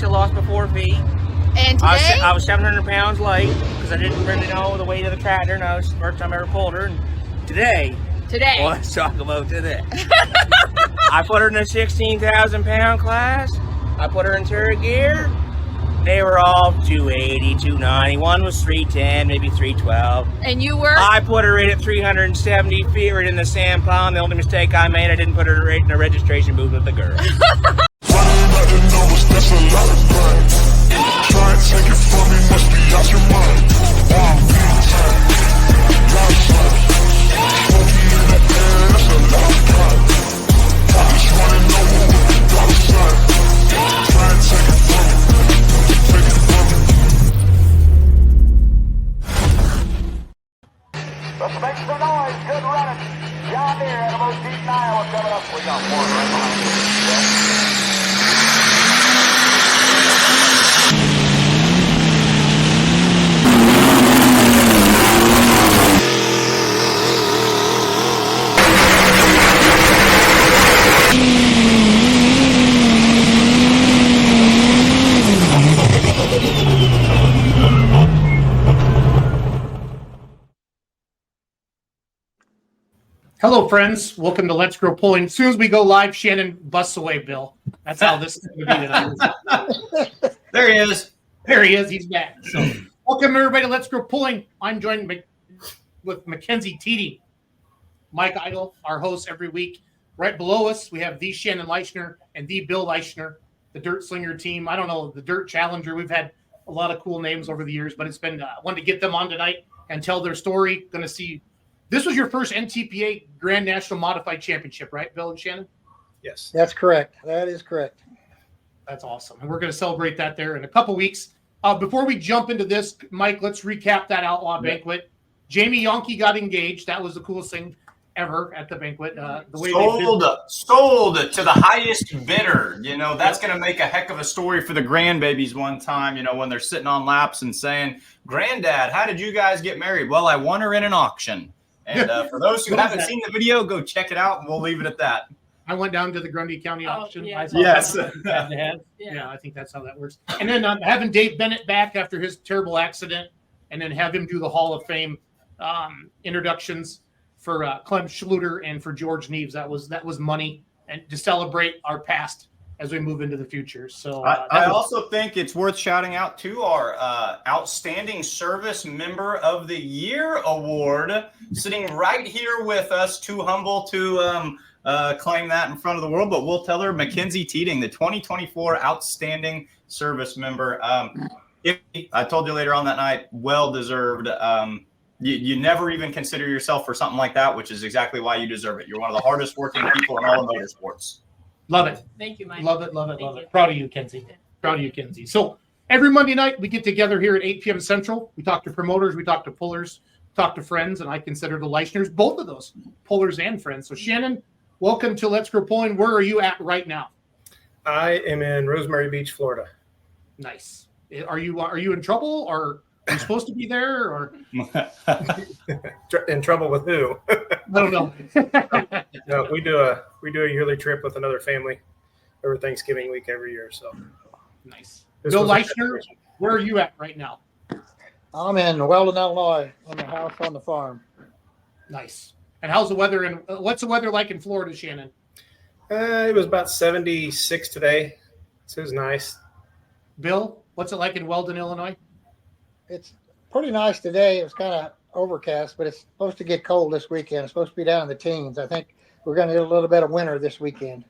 I lost my forefeet. And today? I was 700 pounds light because I didn't really know the weight of the tractor, and that was the first time I ever pulled her. And today. Well, let's talk about today. I put her in the 16,000 pound class. I put her in turret gear. They were all 280, 290. One was 310, maybe 312. And you were? I put her in at 370 feet right in the sand pond. The only mistake I made, I didn't put her right in the registration booth with the girl. That's a lot of fun. Try and take it from me, must be out your mind. Wow, big time. Lot of fun. Smoky in the air, that's a lot of fun. I just wanna know who with the dollar sign. Try and take it from me. Take it from me. Let's make some noise. Good running. John Deere at about deep Iowa coming up. We got one right behind you. Hello, friends. Welcome to Let's Grow Pulling. As soon as we go live, Shannon busts away, Bill. That's how this is going to be tonight. There he is. There he is. He's back. So, welcome, everybody, to Let's Grow Pulling. I'm joined with Mackenzie Teedy, Mike Idle, our host every week. Right below us, we have the Shannon Leischner and the Bill Leischner, the Dirt Slinger team. I don't know, the Dirt Challenger. We've had a lot of cool names over the years, but it's been wanted to get them on tonight and tell their story. Going to see. This was your first NTPA Grand National Modified Championship, right, Bill and Shannon? Yes. That's correct. That is correct. That's awesome. And we're going to celebrate that there in a couple weeks. Before we jump into this, Mike, let's recap that Outlaw banquet. Jamie Yonke got engaged. That was the coolest thing ever at the banquet. The way sold to the highest bidder. You know, that's going to make a heck of a story for the grandbabies one time, you know, when they're sitting on laps and saying, Granddad, how did you guys get married? Well, I won her in an auction. And for those who haven't seen the video, go check it out, and we'll leave it at that. I went down to the Grundy County auction. Yeah. Yes. Yeah, I think that's how that works. And then having Dave Bennett back after his terrible accident, and then have him do the Hall of Fame introductions for Clem Schluter and for George Neves. That was money, and to celebrate our past as we move into the future. So I also think it's worth shouting out to our Outstanding Service Member of the Year Award, sitting right here with us, too humble to claim that in front of the world, but we'll tell her, Mackenzie Teeding, the 2024 Outstanding Service Member. I told you later on that night, well-deserved. You never even consider yourself for something like that, which is exactly why you deserve it. You're one of the hardest working people in all of motorsports. Love it. Thank you, Mike. Love it. Proud of you, Kenzie. Proud of you, Kenzie. So every Monday night, we get together here at 8 p.m. Central. We talk to promoters, we talk to pullers, talk to friends, and I consider the Leichners both of those, pullers and friends. So Shannon, welcome to Let's Grow Pulling. Where are you at right now? I am in Rosemary Beach, Florida. Nice. Are you in trouble, or are you supposed to be there, or In trouble with who? I don't know. No, we do a yearly trip with another family over Thanksgiving week every year. So Nice. This Bill was a Leischner, where are you at right now? I'm in Weldon, Illinois, in the house on the farm. Nice. And how's the weather? And what's the weather like in Florida, Shannon? it was about 76 today. So it was nice. Bill, what's it like in Weldon, Illinois? It's pretty nice today. It was kind of overcast, but it's supposed to get cold this weekend. It's supposed to be down in the teens. I think we're going to get a little bit of winter this weekend.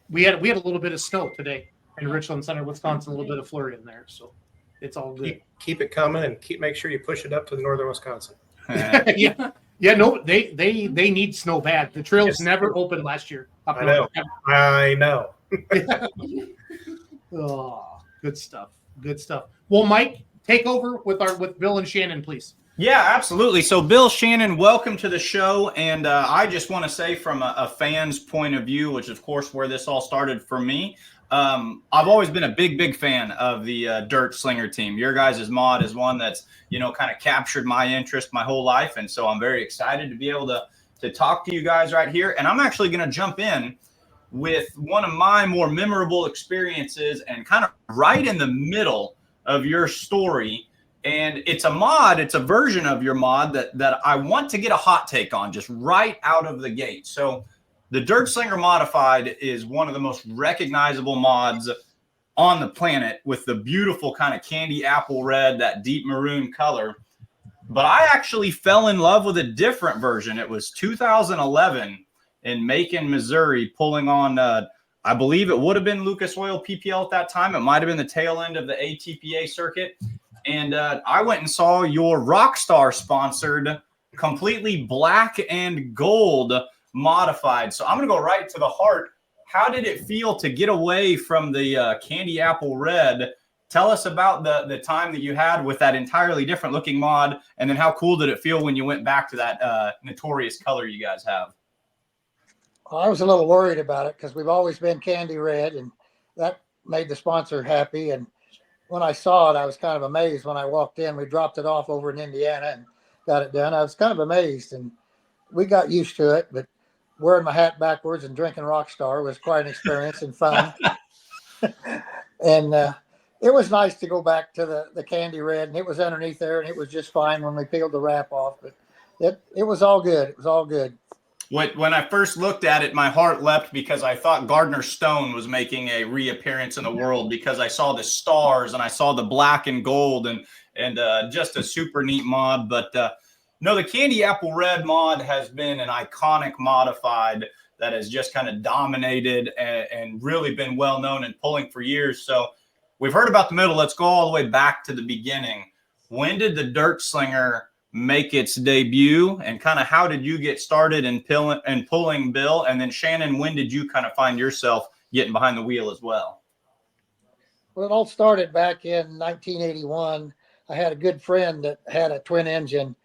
We had a little bit of snow today in Richland Center, Wisconsin, a little bit of flurry in there, so it's all good. Keep it coming and make sure you push it up to the northern Wisconsin. Yeah. No, they need snow bad. The trails never opened last year. I know. Oh, good stuff. Well, Mike, take over with Bill and Shannon, please. Yeah, absolutely. So, Bill, Shannon, welcome to the show. And I just want to say from a fan's point of view, which, of course, where this all started for me, I've always been a big fan of the Dirt Slinger team. Your guys' mod is one that's, kind of captured my interest my whole life. And so I'm very excited to be able to talk to you guys right here. And I'm actually going to jump in with one of my more memorable experiences and kind of right in the middle of your story. And it's a mod, it's a version of your mod that I want to get a hot take on just right out of the gate. So the Dirt Slinger Modified is one of the most recognizable mods on the planet with the beautiful kind of candy apple red, that deep maroon color. But I actually fell in love with a different version. It was 2011 in Macon, Missouri, pulling on, I believe it would have been Lucas Oil PPL at that time. It might have been the tail end of the ATPA circuit. And I went and saw your Rockstar sponsored, completely black and gold modified. So I'm going to go right to the heart. How did it feel to get away from the candy apple red? Tell us about the time that you had with that entirely different looking mod. And then how cool did it feel when you went back to that notorious color you guys have? Well, I was a little worried about it because we've always been candy red, and that made the sponsor happy. And when I saw it, I was kind of amazed when I walked in. We dropped it off over in Indiana and got it done. I was kind of amazed, and we got used to it, but wearing my hat backwards and drinking Rockstar was quite an experience and fun. And it was nice to go back to the candy red, and it was underneath there, and it was just fine when we peeled the wrap off, but it was all good. It was all good. When I first looked at it, my heart leapt because I thought Gardner Stone was making a reappearance in the world, because I saw the stars and I saw the black and gold and just a super neat mod. But no, the Candy Apple Red mod has been an iconic modified that has just kind of dominated and really been well known in pulling for years. So we've heard about the middle. Let's go all the way back to the beginning. When did the Dirt Slinger make its debut, and kind of how did you get started in pulling, Bill? And then Shannon, when did you kind of find yourself getting behind the wheel as well? Well, it all started back in 1981. I had a good friend that had a twin engine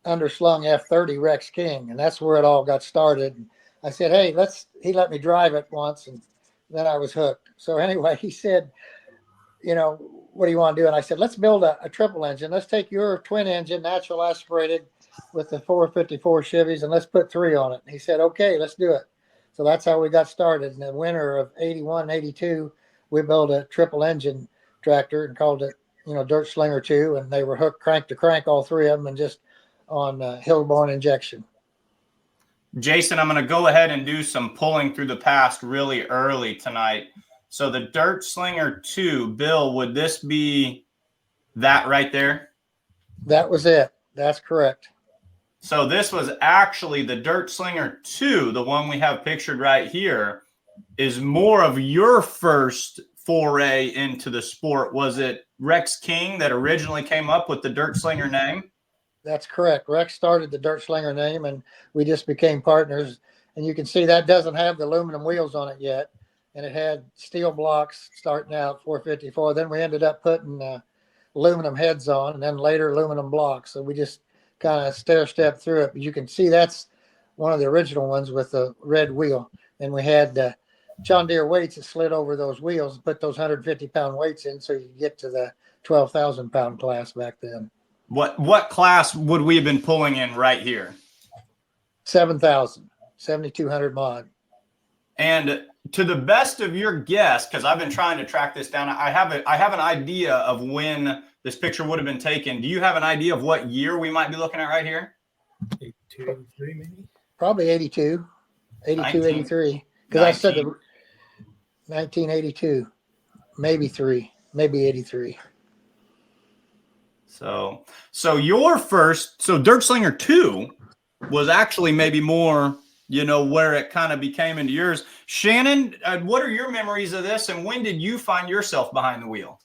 underslung F30 Rex King, and that's where it all got started. I said, hey, he let me drive it once, and then I was hooked. So anyway, he said, what do you want to do? And I said, let's build a triple engine. Let's take your twin engine, natural aspirated with the 454 Chevys, and let's put 3 on it. And he said, okay, let's do it. So that's how we got started. In the winter of 81, 82, we built a triple engine tractor and called it, Dirt Slinger 2. And they were hooked crank to crank, all 3 of them, and just on Hillborn injection. Jason, I'm going to go ahead and do some pulling through the past really early tonight. So the Dirt Slinger 2, Bill, would this be that right there? That was it. That's correct. So this was actually the Dirt Slinger 2, the one we have pictured right here, is more of your first foray into the sport. Was it Rex King that originally came up with the Dirt Slinger name? That's correct. Rex started the Dirt Slinger name, and we just became partners. And you can see that doesn't have the aluminum wheels on it yet. And it had steel blocks starting out 454. Then we ended up putting aluminum heads on, and then later aluminum blocks. So we just kind of stair-step through it. But you can see that's one of the original ones with the red wheel. And we had John Deere weights that slid over those wheels and put those 150-pound weights in so you could get to the 12,000-pound class back then. What class would we have been pulling in right here? 7,000, 7,200 mod. And to the best of your guess, because I've been trying to track this down, I have an idea of when this picture would have been taken. Do you have an idea of what year we might be looking at right here? 82, 83 maybe? Probably 82, 83. Because I said 1982, maybe 83. So your first, Dirt Slinger 2 was actually maybe more, where it kind of became into yours. Shannon, what are your memories of this, and when did you find yourself behind the wheel?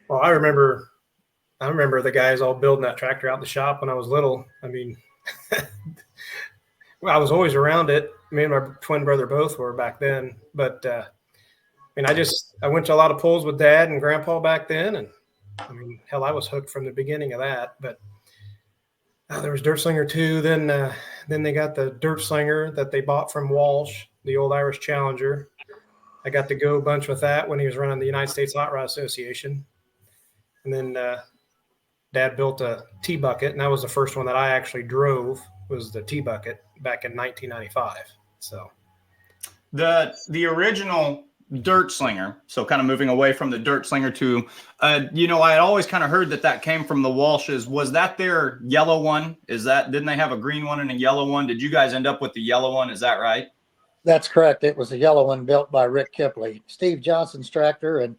Well, I remember the guys all building that tractor out in the shop when I was little. I mean, well, I was always around it. Me and my twin brother both were back then. But, I went to a lot of pulls with Dad and Grandpa back then. And, hell, I was hooked from the beginning of that. But there was Dirt Slinger 2. Then they got the Dirt Slinger that they bought from Walsh, the old Irish Challenger. I got to go a bunch with that when he was running the United States Hot Rod Association. And then Dad built a T-Bucket, and that was the first one that I actually drove, was the T-Bucket back in 1995. So the original dirt slinger, so kind of moving away from the dirt slinger to, you know, I had always kind of heard that came from the Walshes. Was that their yellow one? Didn't they have a green one and a yellow one? Did you guys end up with the yellow one? Is that right? That's correct. It was a yellow one built by Rick Kipley. Steve Johnson's tractor and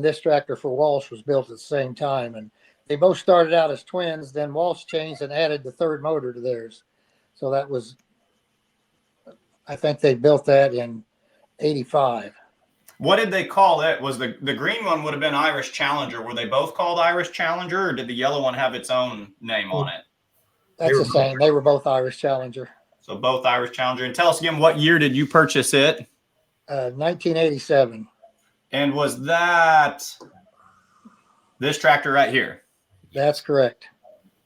this tractor for Walsh was built at the same time. And they both started out as twins. Then Walsh changed and added the third motor to theirs. So that was, I think they built that in 85. What did they call it? Was the green one would have been Irish Challenger. Were they both called Irish Challenger, or did the yellow one have its own name on it? That's the same. They were both Irish Challenger. So both Irish Challenger. And tell us again, what year did you purchase it? 1987. And was that this tractor right here? That's correct.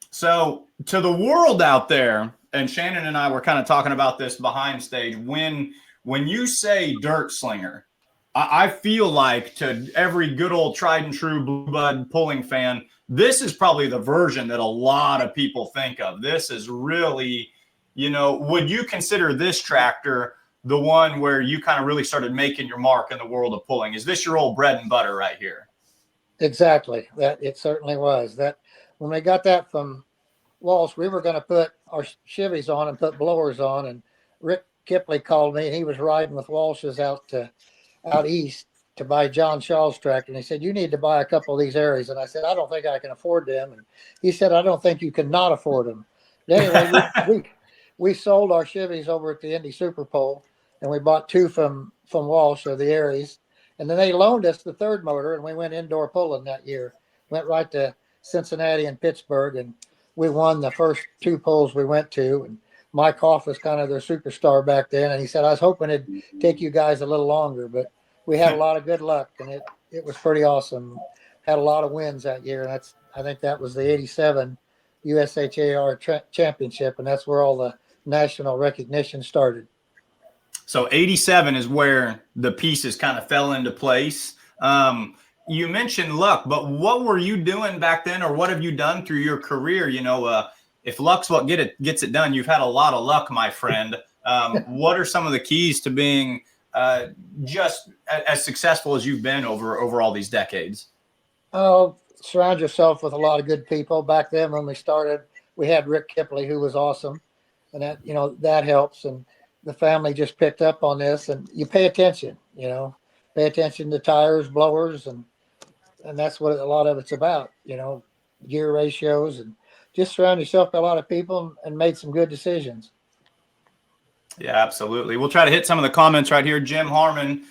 So to the world out there, and Shannon and I were kind of talking about this behind stage, when you say dirt slinger, I feel like to every good old tried and true blue bud pulling fan, this is probably the version that a lot of people think of. This is really, you know, would you consider this tractor the one where you kind of really started making your mark in the world of pulling? Is this your old bread and butter right here? Exactly. That it certainly was. That when we got that from Walsh, we were going to put our Chevys on and put blowers on, and Rick Kipley called me, and he was riding with Walsh's out east to buy John Shaw's tractor. And he said, you need to buy a couple of these Aries. And I said, I don't think I can afford them. And he said, I don't think you can not afford them. But anyway, we sold our Chevys over at the Indy Super Pole, and we bought two from Walsh, or the Aries. And then they loaned us the third motor, and we went indoor pulling that year. Went right to Cincinnati and Pittsburgh, and we won the first two pulls we went to. And Mike Hoff was kind of their superstar back then, and he said, I was hoping it'd take you guys a little longer, but we had a lot of good luck, and it was pretty awesome. Had a lot of wins that year. And I think that was the 87 USHAR championship, and that's where all the national recognition started. So 87 is where the pieces kind of fell into place. You mentioned luck, but what were you doing back then, or what have you done through your career? You know, if luck's what gets it done, you've had a lot of luck, my friend. What are some of the keys to being just as successful as you've been over all these decades? Oh, surround yourself with a lot of good people. Back then when we started, we had Rick Kipley, who was awesome, and that, you know, that helps. And the family just picked up on this, and you pay attention, you know, pay attention to tires, blowers, and that's what a lot of it's about, you know, gear ratios, and just surround yourself with a lot of people and made some good decisions. Yeah, absolutely. We'll try to hit some of the comments right here. Jim Harmon,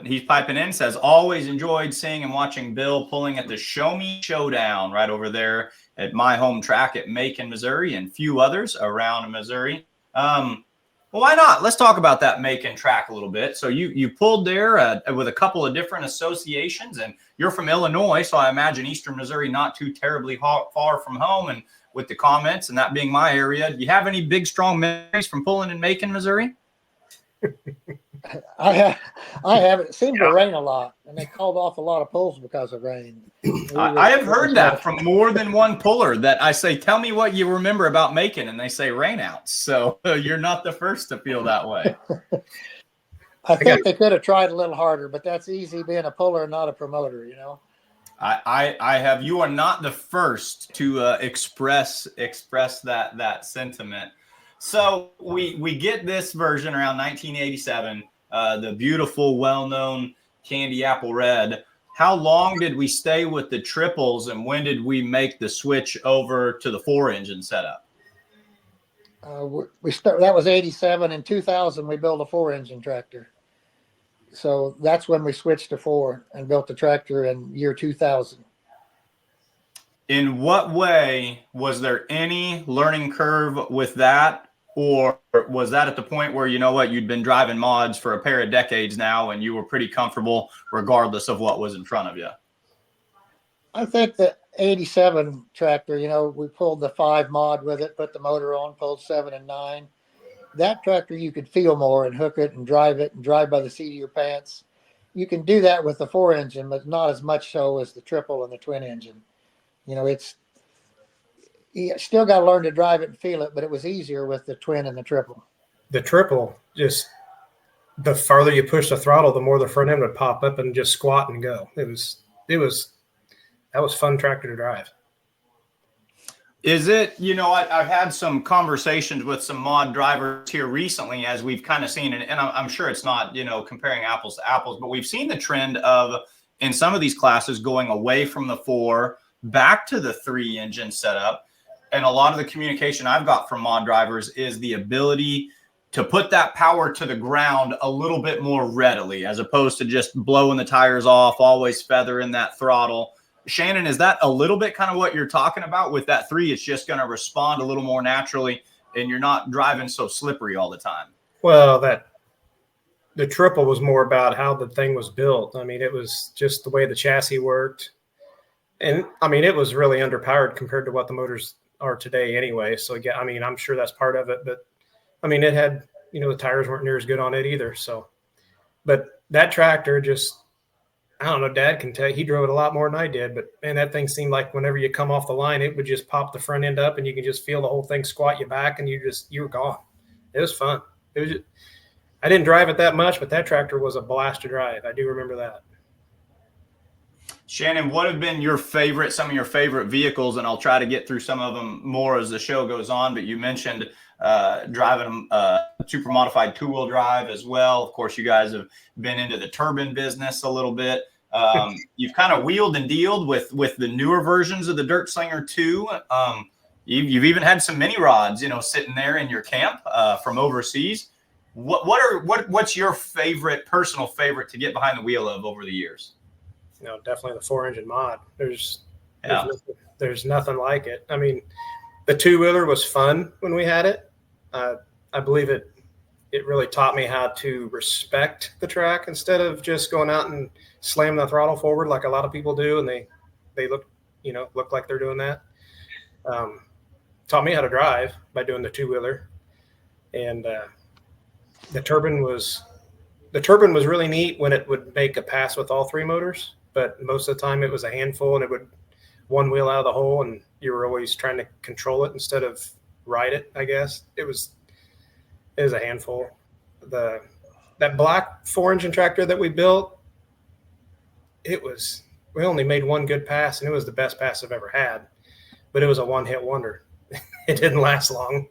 he's piping in, says, always enjoyed seeing and watching Bill pulling at the Show Me Showdown right over there at my home track at Macon, Missouri, and few others around Missouri. Well, why not? Let's talk about that Macon track a little bit. So you pulled there with a couple of different associations, and you're from Illinois, so I imagine Eastern Missouri not too terribly far from home. And with the comments and that being my area, do you have any big, strong memories from pulling in Macon, Missouri? I have. It seemed to rain a lot, and they called off a lot of pulls because of rain. I have heard that from more than one puller, that I say, tell me what you remember about Macon, and they say rainouts. So you're not the first to feel that way. I think they could have tried a little harder, but that's easy being a puller and not a promoter, you know. I have. You are not the first to express that sentiment. So we get this version around 1987, the beautiful, well-known candy apple red. How long did we stay with the triples, and when did we make the switch over to the 4-engine setup? That was 87. In 2000, we built a 4-engine tractor. So that's when we switched to 4 and built the tractor in year 2000. In what way was there any learning curve with that? Or was that at the point where, you know what, you'd been driving mods for a pair of decades now and you were pretty comfortable regardless of what was in front of you? I think the 87 tractor, you know, we pulled the 5 mod with it, put the motor on, pulled 7 and 9. That tractor, you could feel more and hook it and drive by the seat of your pants. You can do that with the 4-engine, but not as much so as the triple and the twin engine. You know, you still got to learn to drive it and feel it, but it was easier with the twin and the triple. The triple just the farther you push the throttle, the more the front end would pop up and just squat and go. That was fun tractor to drive. Is it, I've had some conversations with some mod drivers here recently as we've kind of seen, and I'm sure it's not, comparing apples to apples, but we've seen the trend of, in some of these classes, going away from the 4 back to the 3 engine setup. And a lot of the communication I've got from mod drivers is the ability to put that power to the ground a little bit more readily, as opposed to just blowing the tires off, always feathering that throttle. Shannon, is that a little bit kind of what you're talking about with that 3? It's just going to respond a little more naturally, and you're not driving so slippery all the time. Well, the triple was more about how the thing was built. I mean, it was just the way the chassis worked. And I mean, it was really underpowered compared to what the motors are today anyway. So yeah, I mean, I'm sure that's part of it, but I mean, it had, the tires weren't near as good on it either. So, but that tractor just, I don't know, Dad can tell you, he drove it a lot more than I did, but man, that thing seemed like whenever you come off the line, it would just pop the front end up and you can just feel the whole thing squat you back and you were gone. It was fun. I didn't drive it that much, but that tractor was a blast to drive. I do remember that. Shannon, what have been some of your favorite vehicles? And I'll try to get through some of them more as the show goes on, but you mentioned driving a super modified 2-wheel drive as well. Of course, you guys have been into the turbine business a little bit. You've kind of wheeled and dealed with the newer versions of the Dirt Slinger 2. You've even had some mini rods, sitting there in your camp from overseas. What's your personal favorite to get behind the wheel of over the years? Definitely the 4-engine mod. There's nothing like it. I mean, the 2-wheeler was fun when we had it. I believe it really taught me how to respect the track instead of just going out and slamming the throttle forward like a lot of people do, and they look like they're doing that. Taught me how to drive by doing the 2-wheeler, and the turbine was really neat when it would make a pass with all 3 motors. But most of the time it was a handful and it would one wheel out of the hole and you were always trying to control it instead of ride it, I guess. It was a handful. That black 4-engine tractor that we built, we only made one good pass and it was the best pass I've ever had. But it was a one-hit wonder. It didn't last long.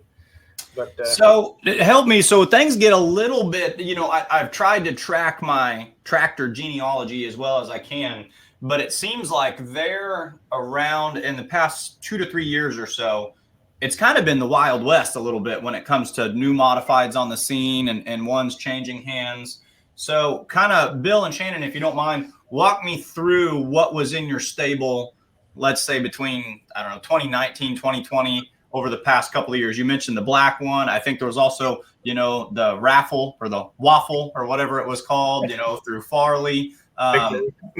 But so help me. So things get a little bit, I've tried to track my tractor genealogy as well as I can, but it seems like they're around in the past 2 to 3 years or so. It's kind of been the Wild West a little bit when it comes to new modifieds on the scene and ones changing hands. So kind of Bill and Shannon, if you don't mind, walk me through what was in your stable, let's say between, 2019, 2020, over the past couple of years. You mentioned the black one. I think there was also, the raffle or the waffle or whatever it was called, through Farley.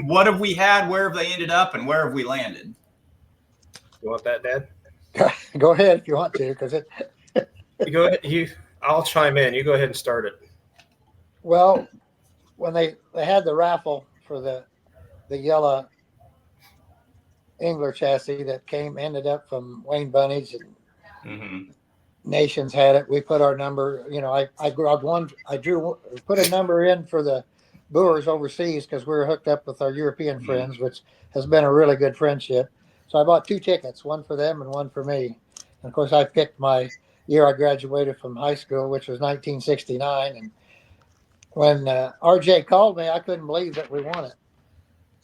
What have we had? Where have they ended up and where have we landed? You want that, Dad? Go ahead if you want to, because it. You go ahead. I'll chime in. You go ahead and start it. Well, when they had the raffle for the yellow Engler chassis that ended up from Wayne Bunnage and Nations had it. We put our number. I put a number in for the Boers overseas because we were hooked up with our European friends, which has been a really good friendship. So I bought 2 tickets, one for them and one for me. And of course, I picked my year I graduated from high school, which was 1969. And when RJ called me, I couldn't believe that we won it.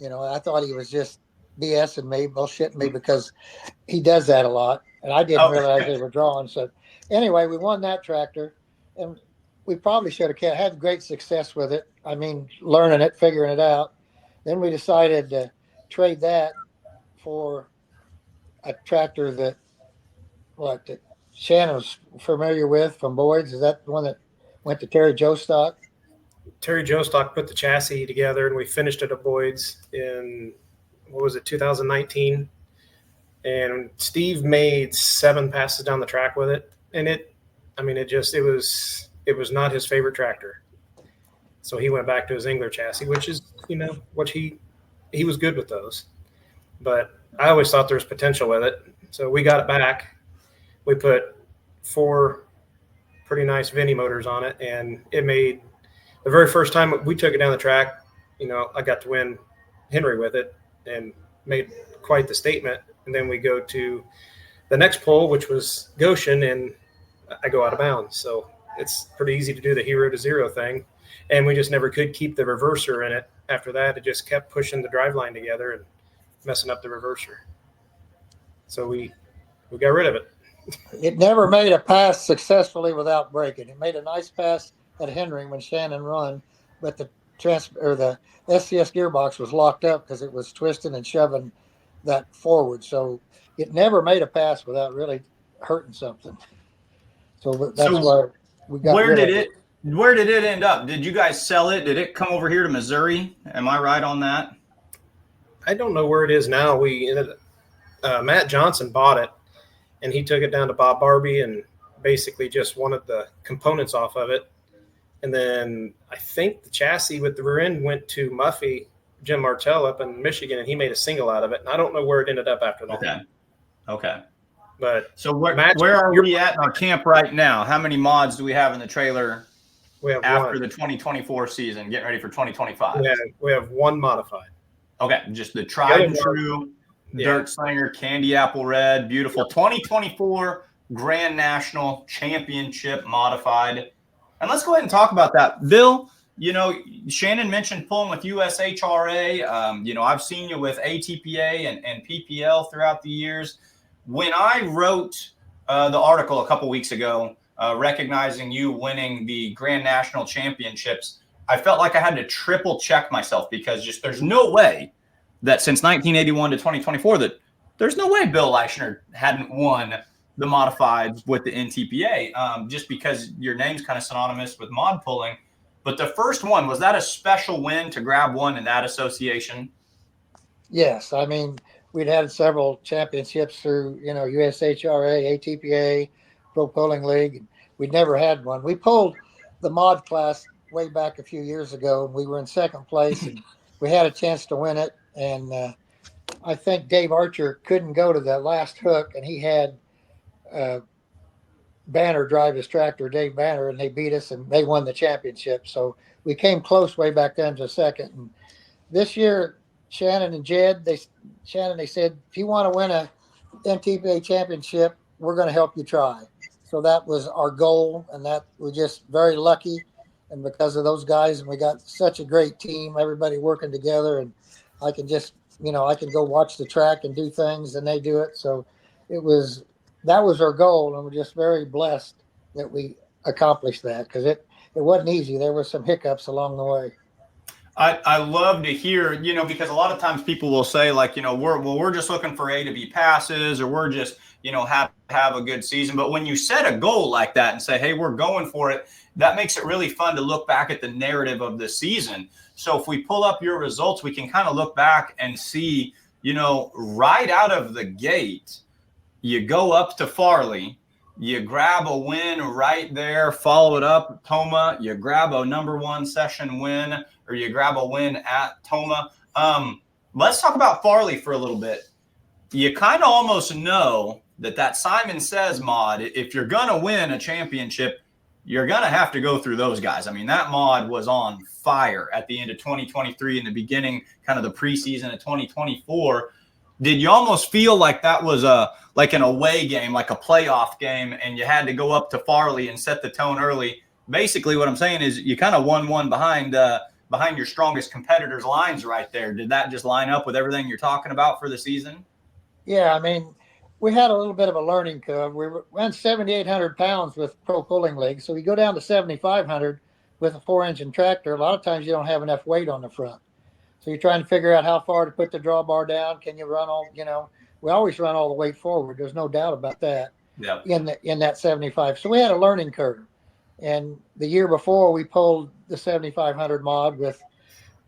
I thought he was just BSing me, bullshitting me, because he does that a lot. And I didn't realize they were drawing. So anyway, we won that tractor. And we probably should have had great success with it. I mean, learning it, figuring it out. Then we decided to trade that for a tractor that Shannon was familiar with from Boyd's. Is that the one that went to Terry Jostock? Terry Jostock put the chassis together and we finished it at Boyd's in, 2019. And Steve made 7 passes down the track with it. And it was not his favorite tractor. So he went back to his Engler chassis, which is, what he was good with those. But I always thought there was potential with it. So we got it back. We put 4 pretty nice Vinny motors on it, and it made the very first time we took it down the track, you know, I got to win Henry with it and made quite the statement. And then we go to the next pole, which was Goshen, and I go out of bounds. So it's pretty easy to do the 0 to 0 thing. And we just never could keep the reverser in it. After that, it just kept pushing the driveline together and messing up the reverser. So we got rid of it. It never made a pass successfully without breaking. It made a nice pass at Henry when Shannon run, but the SCS gearbox was locked up because it was twisting and shoving that forward. So it never made a pass without really hurting something. So that's why we got Where rid did of it? Where did it end up? Did you guys sell it? Did it come over here to Missouri? Am I right on that? I don't know where it is now. Matt Johnson bought it, and he took it down to Bob Barbie and basically just wanted the components off of it. And then I think the chassis with the rear end went to Muffy, Jim Martell up in Michigan, and he made a single out of it. And I don't know where it ended up after that. Okay. But so where are we at in our camp right now? How many mods do we have in the trailer we have after the 2024 season, getting ready for 2025? We have one modified. Okay, just the tried and true Dirt Slinger Candy Apple Red, beautiful 2024 Grand National Championship modified. And let's go ahead and talk about that. Bill, you know, Shannon mentioned pulling with USHRA. You know, I've seen you with ATPA and PPL throughout the years. When I wrote the article a couple weeks ago, recognizing you winning the Grand National Championships, I felt like I had to triple check myself because just there's no way that since 1981 to 2024 that there's no way Bill Leischner hadn't won the modifieds with the NTPA, just because your name's kind of synonymous with mod pulling. But the first one, was that a special win to grab one in that association? Yes. I mean, we'd had several championships through, you know, USHRA, ATPA, Pro Pulling League. We'd never had one. We pulled the mod class way back a few years ago. We were in second place, and we had a chance to win it. And I think Dave Archer couldn't go to the last hook, and he had Banner drive his tractor, Dave Banner, and they beat us, and they won the championship. So we came close way back then to second. And this year, Shannon and Jed, they said, if you want to win a NTPA championship, we're going to help you try. So that was our goal, and that we're just very lucky. And because of those guys, and we got such a great team, everybody working together, and I can just, you know, I can go watch the track and do things, and they do it. So that was our goal, and we're just very blessed that we accomplished that, because it wasn't easy. There were some hiccups along the way. I love to hear, you know, because a lot of times people will say, like, you know, we're just looking for A to B passes, or we're just, you know, have a good season. But when you set a goal like that and say, hey, we're going for it, that makes it really fun to look back at the narrative of the season. So if we pull up your results, we can kind of look back and see, you know, right out of the gate, you go up to Farley, you grab a win right there, follow it up, Toma, you grab a number one session win, or you grab a win at Toma. Let's talk about Farley for a little bit. You kind of almost know that Simon Says mod, if you're going to win a championship, you're going to have to go through those guys. I mean, that mod was on fire at the end of 2023 and the beginning, kind of the preseason of 2024. Did you almost feel like that was like an away game, like a playoff game, and you had to go up to Farley and set the tone early? Basically, what I'm saying is you kind of won one behind your strongest competitors' lines right there. Did that just line up with everything you're talking about for the season? Yeah, I mean, we had a little bit of a learning curve. We ran 7,800 pounds with Pro Pulling League, so we go down to 7,500 with a 4-engine tractor. A lot of times you don't have enough weight on the front. So you're trying to figure out how far to put the drawbar down. Can you run all, you know, we always run all the way forward. There's no doubt about that. Yeah. In that 75. So we had a learning curve. And the year before we pulled the 7,500 mod with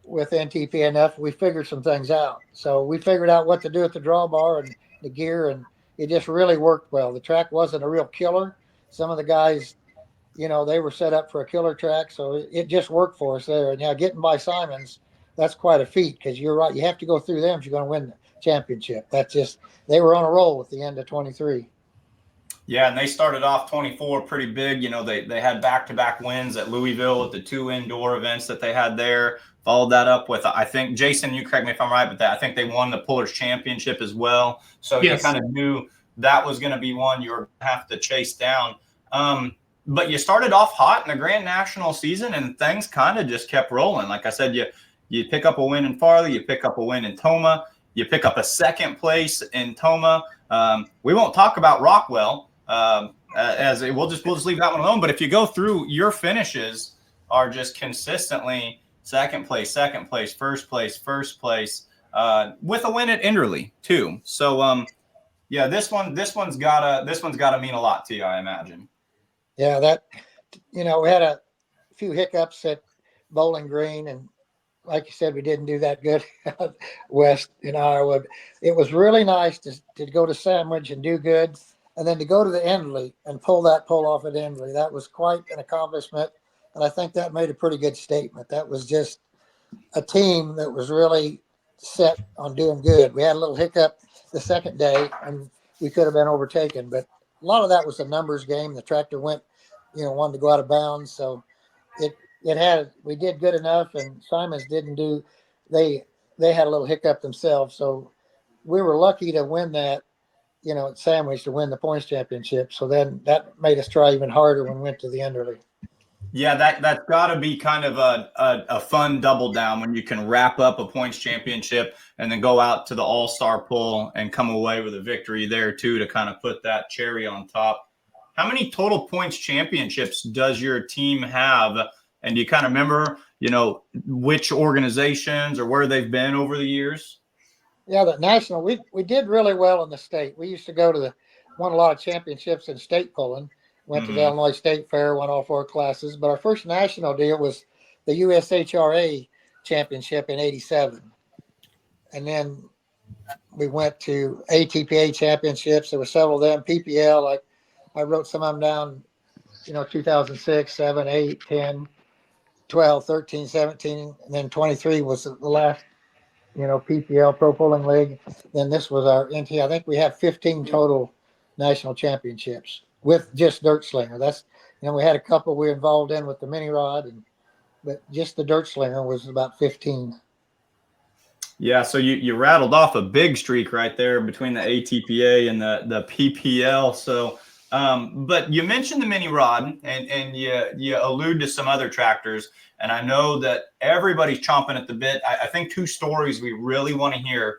NTPNF, we figured some things out. So we figured out what to do with the drawbar and the gear, and it just really worked well. The track wasn't a real killer. Some of the guys, you know, they were set up for a killer track. So it just worked for us there. And now getting by Simons, that's quite a feat, because you're right. You have to go through them if you're going to win the championship. That's just, they were on a roll at the end of 23. Yeah, and they started off 24 pretty big. You know, they had back-to-back wins at Louisville at the 2 indoor events that they had there. Followed that up with, I think, Jason, you correct me if I'm right, but I think they won the Pullers Championship as well. So Yes. You kind of knew that was going to be one you were going to have to chase down. But you started off hot in the Grand National season, and things kind of just kept rolling. Like I said, you pick up a win in Farley, you pick up a win in Toma, you pick up a second place in Toma. We won't talk about Rockwell. We'll just leave that one alone. But if you go through, your finishes are just consistently second place, first place, with a win at Enderley too. So yeah, this one's gotta mean a lot to you, I imagine. Yeah, that, we had a few hiccups at Bowling Green, and like you said, we didn't do that good west in Iowa. It was really nice to go to Sandwich and do good, and then to go to the Enderley and pull that pull off at Enderley. That was quite an accomplishment, and I think that made a pretty good statement. That was just a team that was really set on doing good. We had a little hiccup the second day, and we could have been overtaken, but a lot of that was a numbers game. The tractor wanted to go out of bounds, so we did good enough, and Simons didn't do. They had a little hiccup themselves, so we were lucky to win that. At Sandwich to win the points championship. So then that made us try even harder when we went to the Enderley. Yeah, that's got to be kind of a fun double down when you can wrap up a points championship and then go out to the All-Star Pull and come away with a victory there too, to kind of put that cherry on top. How many total points championships does your team have? And do you kind of remember, which organizations or where they've been over the years? Yeah, the national, we did really well in the state. We used to won a lot of championships in state pulling. Went to the Illinois State Fair, won all 4 classes. But our first national deal was the USHRA championship in '87. And then we went to ATPA championships. There were several of them. PPL, I wrote some of them down, 2006, 7, 8, 10, 12, 13, 17. And then 23 was the last, PPL, Pro Pulling League. Then this was our NT. I think we have 15 total national championships with just dirt slinger. That's, we had a couple we were involved in with the mini rod, but just the dirt slinger was about 15. Yeah, so you rattled off a big streak right there between the ATPA and the PPL. So, but you mentioned the mini rod, and you allude to some other tractors, and I know that everybody's chomping at the bit. I think 2 stories we really want to hear.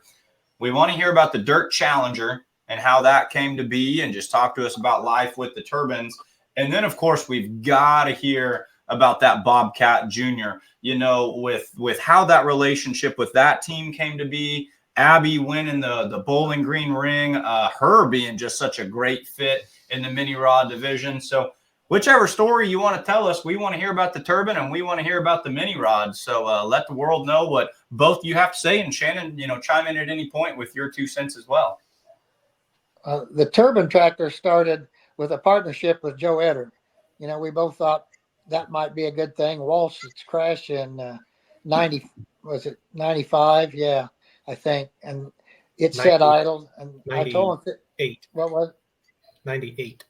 We want to hear about the Dirt Challenger and how that came to be, and just talk to us about life with the turbines. And then, of course, we've got to hear about that Bobcat Jr., with how that relationship with that team came to be. Abby winning the Bowling Green ring, her being just such a great fit in the mini rod division. So whichever story you want to tell us, we want to hear about the turbine and we want to hear about the mini rod. So let the world know what both you have to say. And Shannon, chime in at any point with your 2 cents as well. The turbine tractor started with a partnership with Joe Etter. We both thought that might be a good thing. Walsh's crash in 95? Yeah, I think. And it sat idle. And I told him, 8. What was it? 98.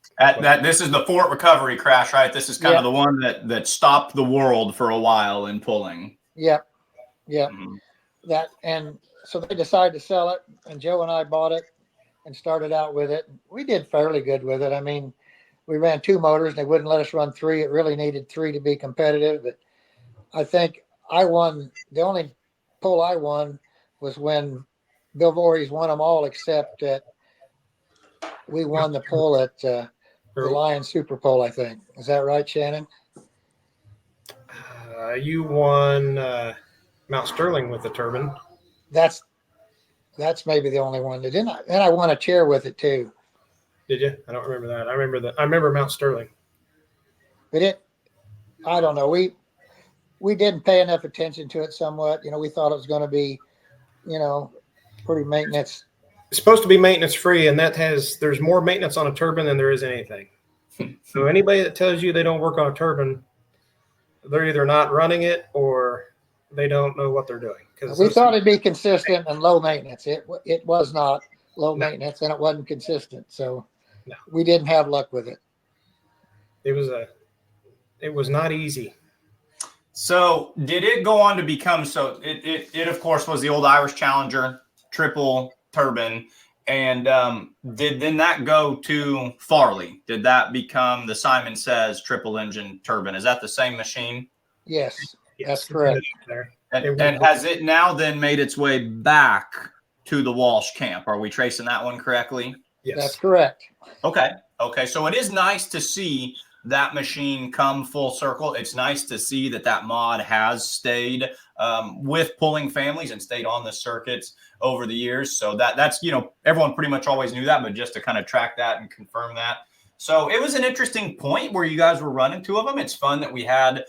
This is the Fort Recovery crash, right? This is kind of the one that stopped the world for a while in pulling. Yep. That, and so they decided to sell it, and Joe and I bought it and started out with it. We did fairly good with it. I mean, we ran 2 motors, and they wouldn't let us run 3. It really needed 3 to be competitive. But I think I won. The only pull I won was when Bill Voorhees won them all, except that we won the pull at the Lion Super Pull, I think. Is that right, Shannon? You won Mount Sterling with the turbine. That's maybe the only one. And I won a chair with it too. Did you? I don't remember that. I remember Mount Sterling. But I don't know. We didn't pay enough attention to it somewhat. We thought it was going to be, pretty maintenance. It's supposed to be maintenance free, and there's more maintenance on a turbine than there is anything. So anybody that tells you they don't work on a turbine, they're either not running it or they don't know what they're doing. We thought it'd be consistent and low maintenance. It was not low maintenance, and it wasn't consistent. So we didn't have luck with it. It was not easy. So did it go on to become, so it of course was the old Irish Challenger, triple turbine. And did then that go to Farley? Did that become the Simon Says triple engine turbine? Is that the same machine? Yes, Yes, that's correct. And has it now then made its way back to the Walsh camp? Are we tracing that one correctly? Yes. That's correct. Okay. So it is nice to see that machine come full circle. It's nice to see that mod has stayed with pulling families and stayed on the circuits over the years. So that's, everyone pretty much always knew that, but just to kind of track that and confirm that. So it was an interesting point where you guys were running two of them. It's fun that we had,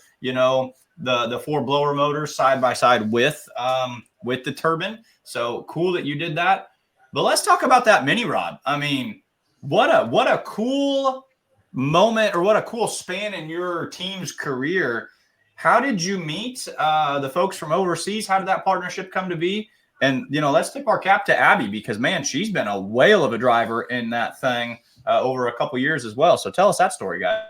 the 4 blower motors side by side with the turbine. So cool that you did that. But let's talk about that mini rod. I mean, what a cool moment, or what a cool span in your team's career. How did you meet the folks from overseas? How did that partnership come to be? And, let's tip our cap to Abby, because, man, she's been a whale of a driver in that thing over a couple years as well. So tell us that story, guys.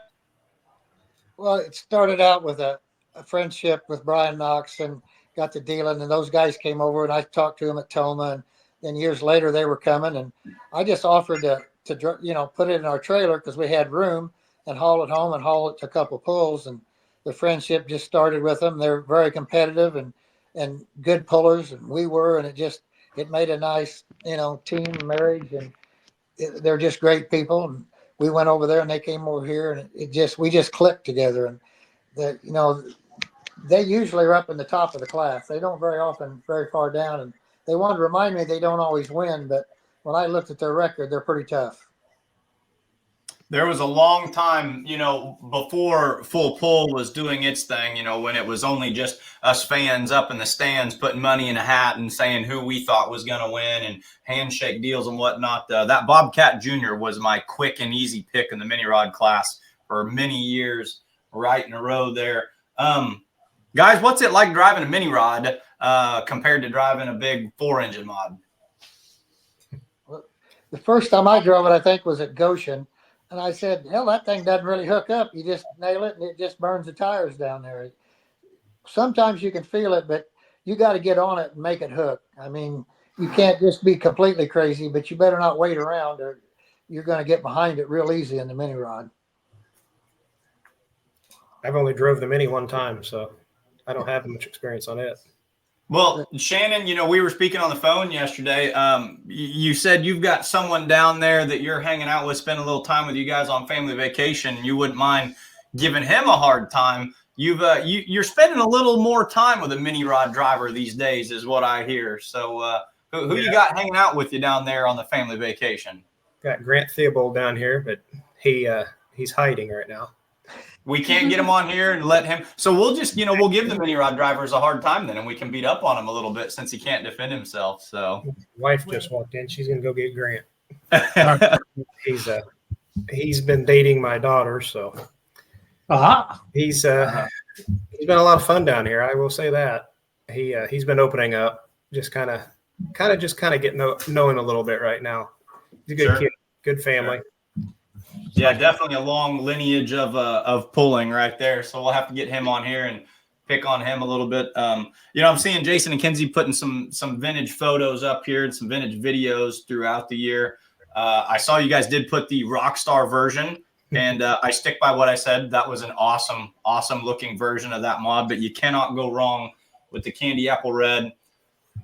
Well, it started out with a friendship with Brian Knox, and got to dealing, and those guys came over, and I talked to them at Toma, and then years later they were coming, and I just offered to put it in our trailer because we had room, and haul it home and haul it to a couple pulls. And the friendship just started with them. They're very competitive and good pullers, and we were, and it made a nice, team marriage, and they're just great people. And we went over there, and they came over here, and we just clicked together. And they usually are up in the top of the class. They don't very often very far down, and they wanted to remind me they don't always win, but when I looked at their record, they're pretty tough. There was a long time, before Full Pull was doing its thing, when it was only just us fans up in the stands putting money in a hat and saying who we thought was going to win, and handshake deals and whatnot. That Bobcat Jr. was my quick and easy pick in the mini rod class for many years, right in a row there. Guys, what's it like driving a mini rod compared to driving a big 4-engine mod? Well, the first time I drove it, I think, was at Goshen. And I said, hell, that thing doesn't really hook up. You just nail it, and it just burns the tires down there. Sometimes you can feel it, but you got to get on it and make it hook. I mean, you can't just be completely crazy, but you better not wait around, or you're going to get behind it real easy in the mini rod. I've only drove the mini one time, so I don't have much experience on it. Well, Shannon, we were speaking on the phone yesterday. You said you've got someone down there that you're hanging out with, spending a little time with you guys on family vacation, and you wouldn't mind giving him a hard time. You're spending a little more time with a mini rod driver these days, is what I hear. So who you got hanging out with you down there on the family vacation? Got Grant Theobald down here, but he's hiding right now. We can't get him on here and let him. So we'll just, we'll give the mini rod drivers a hard time then, and we can beat up on him a little bit since he can't defend himself. So wife just walked in. She's going to go get Grant. He's been dating my daughter, so he's been a lot of fun down here. I will say that he's been opening up, just kind of getting knowing a little bit right now. He's a good kid, good family. Sure. Yeah, definitely a long lineage of pulling right there. So we'll have to get him on here and pick on him a little bit. I'm seeing Jason and Kenzie putting some vintage photos up here and some vintage videos throughout the year. I saw you guys did put the Rockstar version, and I stick by what I said. That was an awesome, awesome looking version of that mod, but you cannot go wrong with the Candy Apple Red.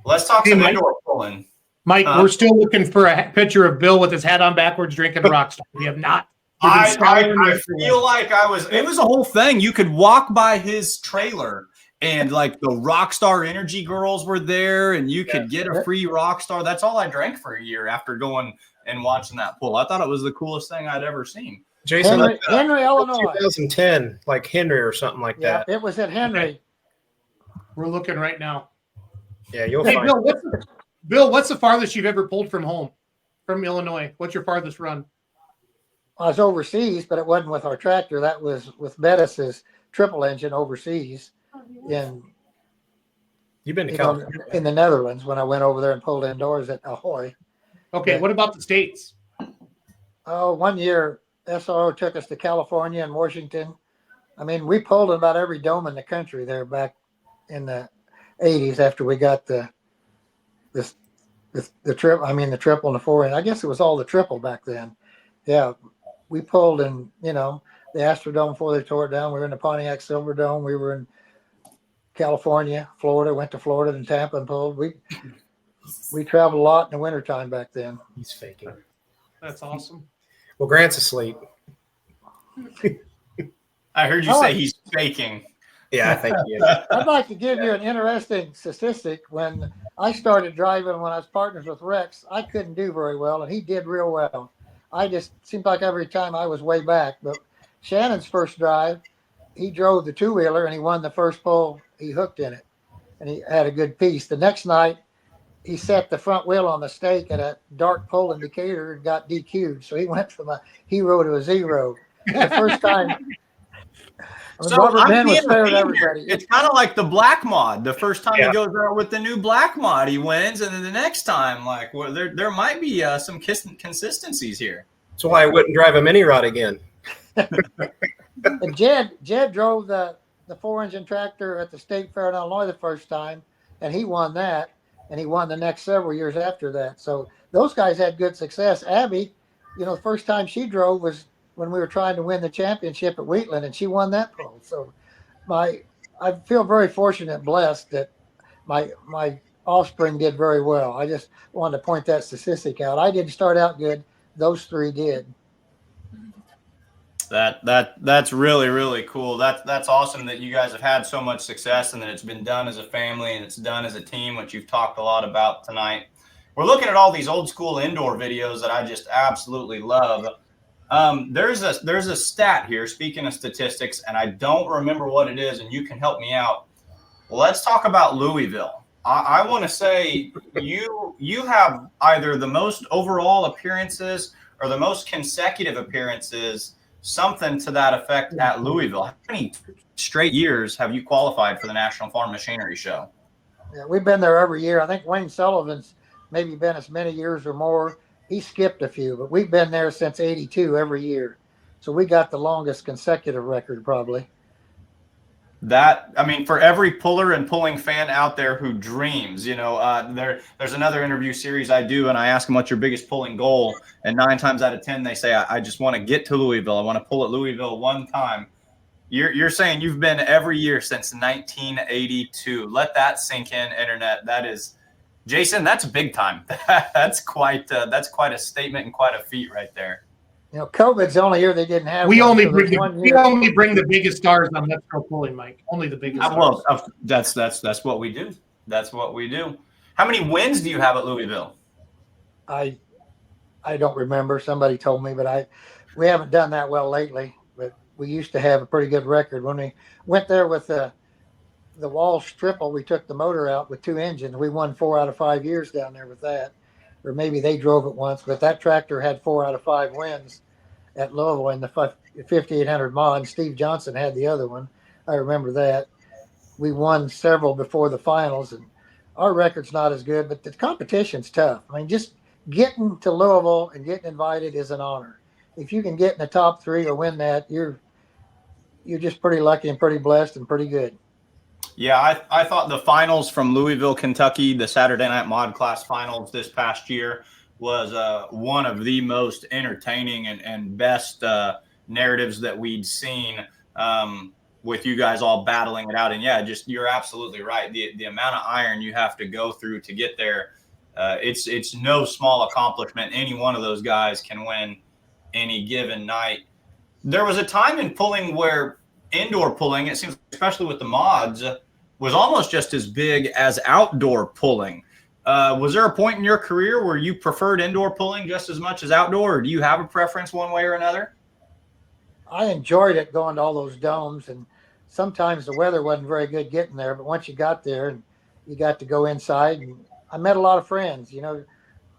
Let's talk some indoor pulling. Mike, we're still looking for a picture of Bill with his hat on backwards drinking Rockstar. We have not. I feel like it was a whole thing. You could walk by his trailer, and like the Rockstar Energy girls were there, and you could get a free Rockstar. That's all I drank for a year after going and watching that pull. I thought it was the coolest thing I'd ever seen. Jason, Henry, Illinois. 2010, like Henry or something like that. It was at Henry. We're looking right now. Yeah, you'll find Bill, what's the farthest you've ever pulled from home, from Illinois? What's your farthest run? I was overseas, but it wasn't with our tractor. That was with Bettis's triple engine overseas You've been to California. In the Netherlands when I went over there and pulled indoors at Ahoy. Okay, what about the States? Oh, one year SRO took us to California and Washington. I mean, we pulled in about every dome in the country there back in the 80s after we got the triple. I mean, the triple and the four. I guess it was all the triple back then. Yeah, we pulled in, the Astrodome before they tore it down. We were in the Pontiac Silverdome. We were in California, Florida, went to Florida and Tampa and pulled. We traveled a lot in the wintertime back then. He's faking. That's awesome. Well, Grant's asleep. I heard you say he's faking. Yeah, I think he is. I'd like to give you an interesting statistic. When I started driving, when I was partners with Rex, I couldn't do very well, and he did real well. I just seemed like every time I was way back. But Shannon's first drive, he drove the two-wheeler, and he won the first pull. He hooked in it, and he had a good piece. The next night, he set the front wheel on the stake at a dark pull indicator and got DQ'd. So he went from a hero to a zero. The first time. So Robert Ben was fair to everybody. It's kind of like the black mod. The first time he goes out with the new black mod, he wins, and then the next time, there might be some consistencies here. That's why I wouldn't drive a mini rod again. And Jed drove the 4-engine tractor at the State Fair in Illinois the first time, and he won that, and he won the next several years after that. So those guys had good success. Abby, the first time she drove was when we were trying to win the championship at Wheatland, and she won that pole. So I feel very fortunate and blessed that my offspring did very well. I just wanted to point that statistic out. I didn't start out good. Those three did. That's really, really cool. That's awesome that you guys have had so much success and that it's been done as a family and it's done as a team, which you've talked a lot about tonight. We're looking at all these old school indoor videos that I just absolutely love. There's a stat here, speaking of statistics, and I don't remember what it is, and you can help me out. Let's talk about Louisville. I want to say you have either the most overall appearances or the most consecutive appearances, something to that effect at Louisville. How many straight years have you qualified for the National Farm Machinery Show? Yeah, we've been there every year. I think Wayne Sullivan's maybe been as many years or more. He skipped a few, but we've been there since '82 every year. So we got the longest consecutive record probably. For every puller and pulling fan out there who dreams, there's another interview series I do, and I ask them what's your biggest pulling goal, and 9 times out of 10 they say I just want to get to Louisville. I want to pull at Louisville one time. You're saying you've been every year since 1982. Let that sink in, internet. That is, Jason, that's big time. That's quite a statement and quite a feat right there. COVID's the only year they didn't have. We only bring the biggest stars on Let's Go Pulling, Mike. Only the biggest stars. Well, that's what we do. That's what we do. How many wins do you have at Louisville? I don't remember. Somebody told me, but we haven't done that well lately. But we used to have a pretty good record when we went there with the Walsh triple. We took the motor out with 2 engines. We won 4 out of 5 years down there with that, or maybe they drove it once. But that tractor had 4 out of 5 wins at Louisville in the 5800 mod. Steve Johnson had the other one. I remember that. We won several before the finals, and our record's not as good, but the competition's tough. I mean, just getting to Louisville and getting invited is an honor. If you can get in the top 3 or win that, you're just pretty lucky and pretty blessed and pretty good. Yeah, I thought the finals from Louisville, Kentucky, the Saturday Night Mod Class finals this past year was one of the most entertaining and best narratives that we'd seen with you guys all battling it out. And yeah, just you're absolutely right. The amount of iron you have to go through to get there, it's no small accomplishment. Any one of those guys can win any given night. There was a time in pulling where indoor pulling, it seems, especially with the mods, was almost just as big as outdoor pulling. Was there a point in your career where you preferred indoor pulling just as much as outdoor, or do you have a preference one way or another? I enjoyed it going to all those domes, and sometimes the weather wasn't very good getting there, but once you got there and you got to go inside, and I met a lot of friends.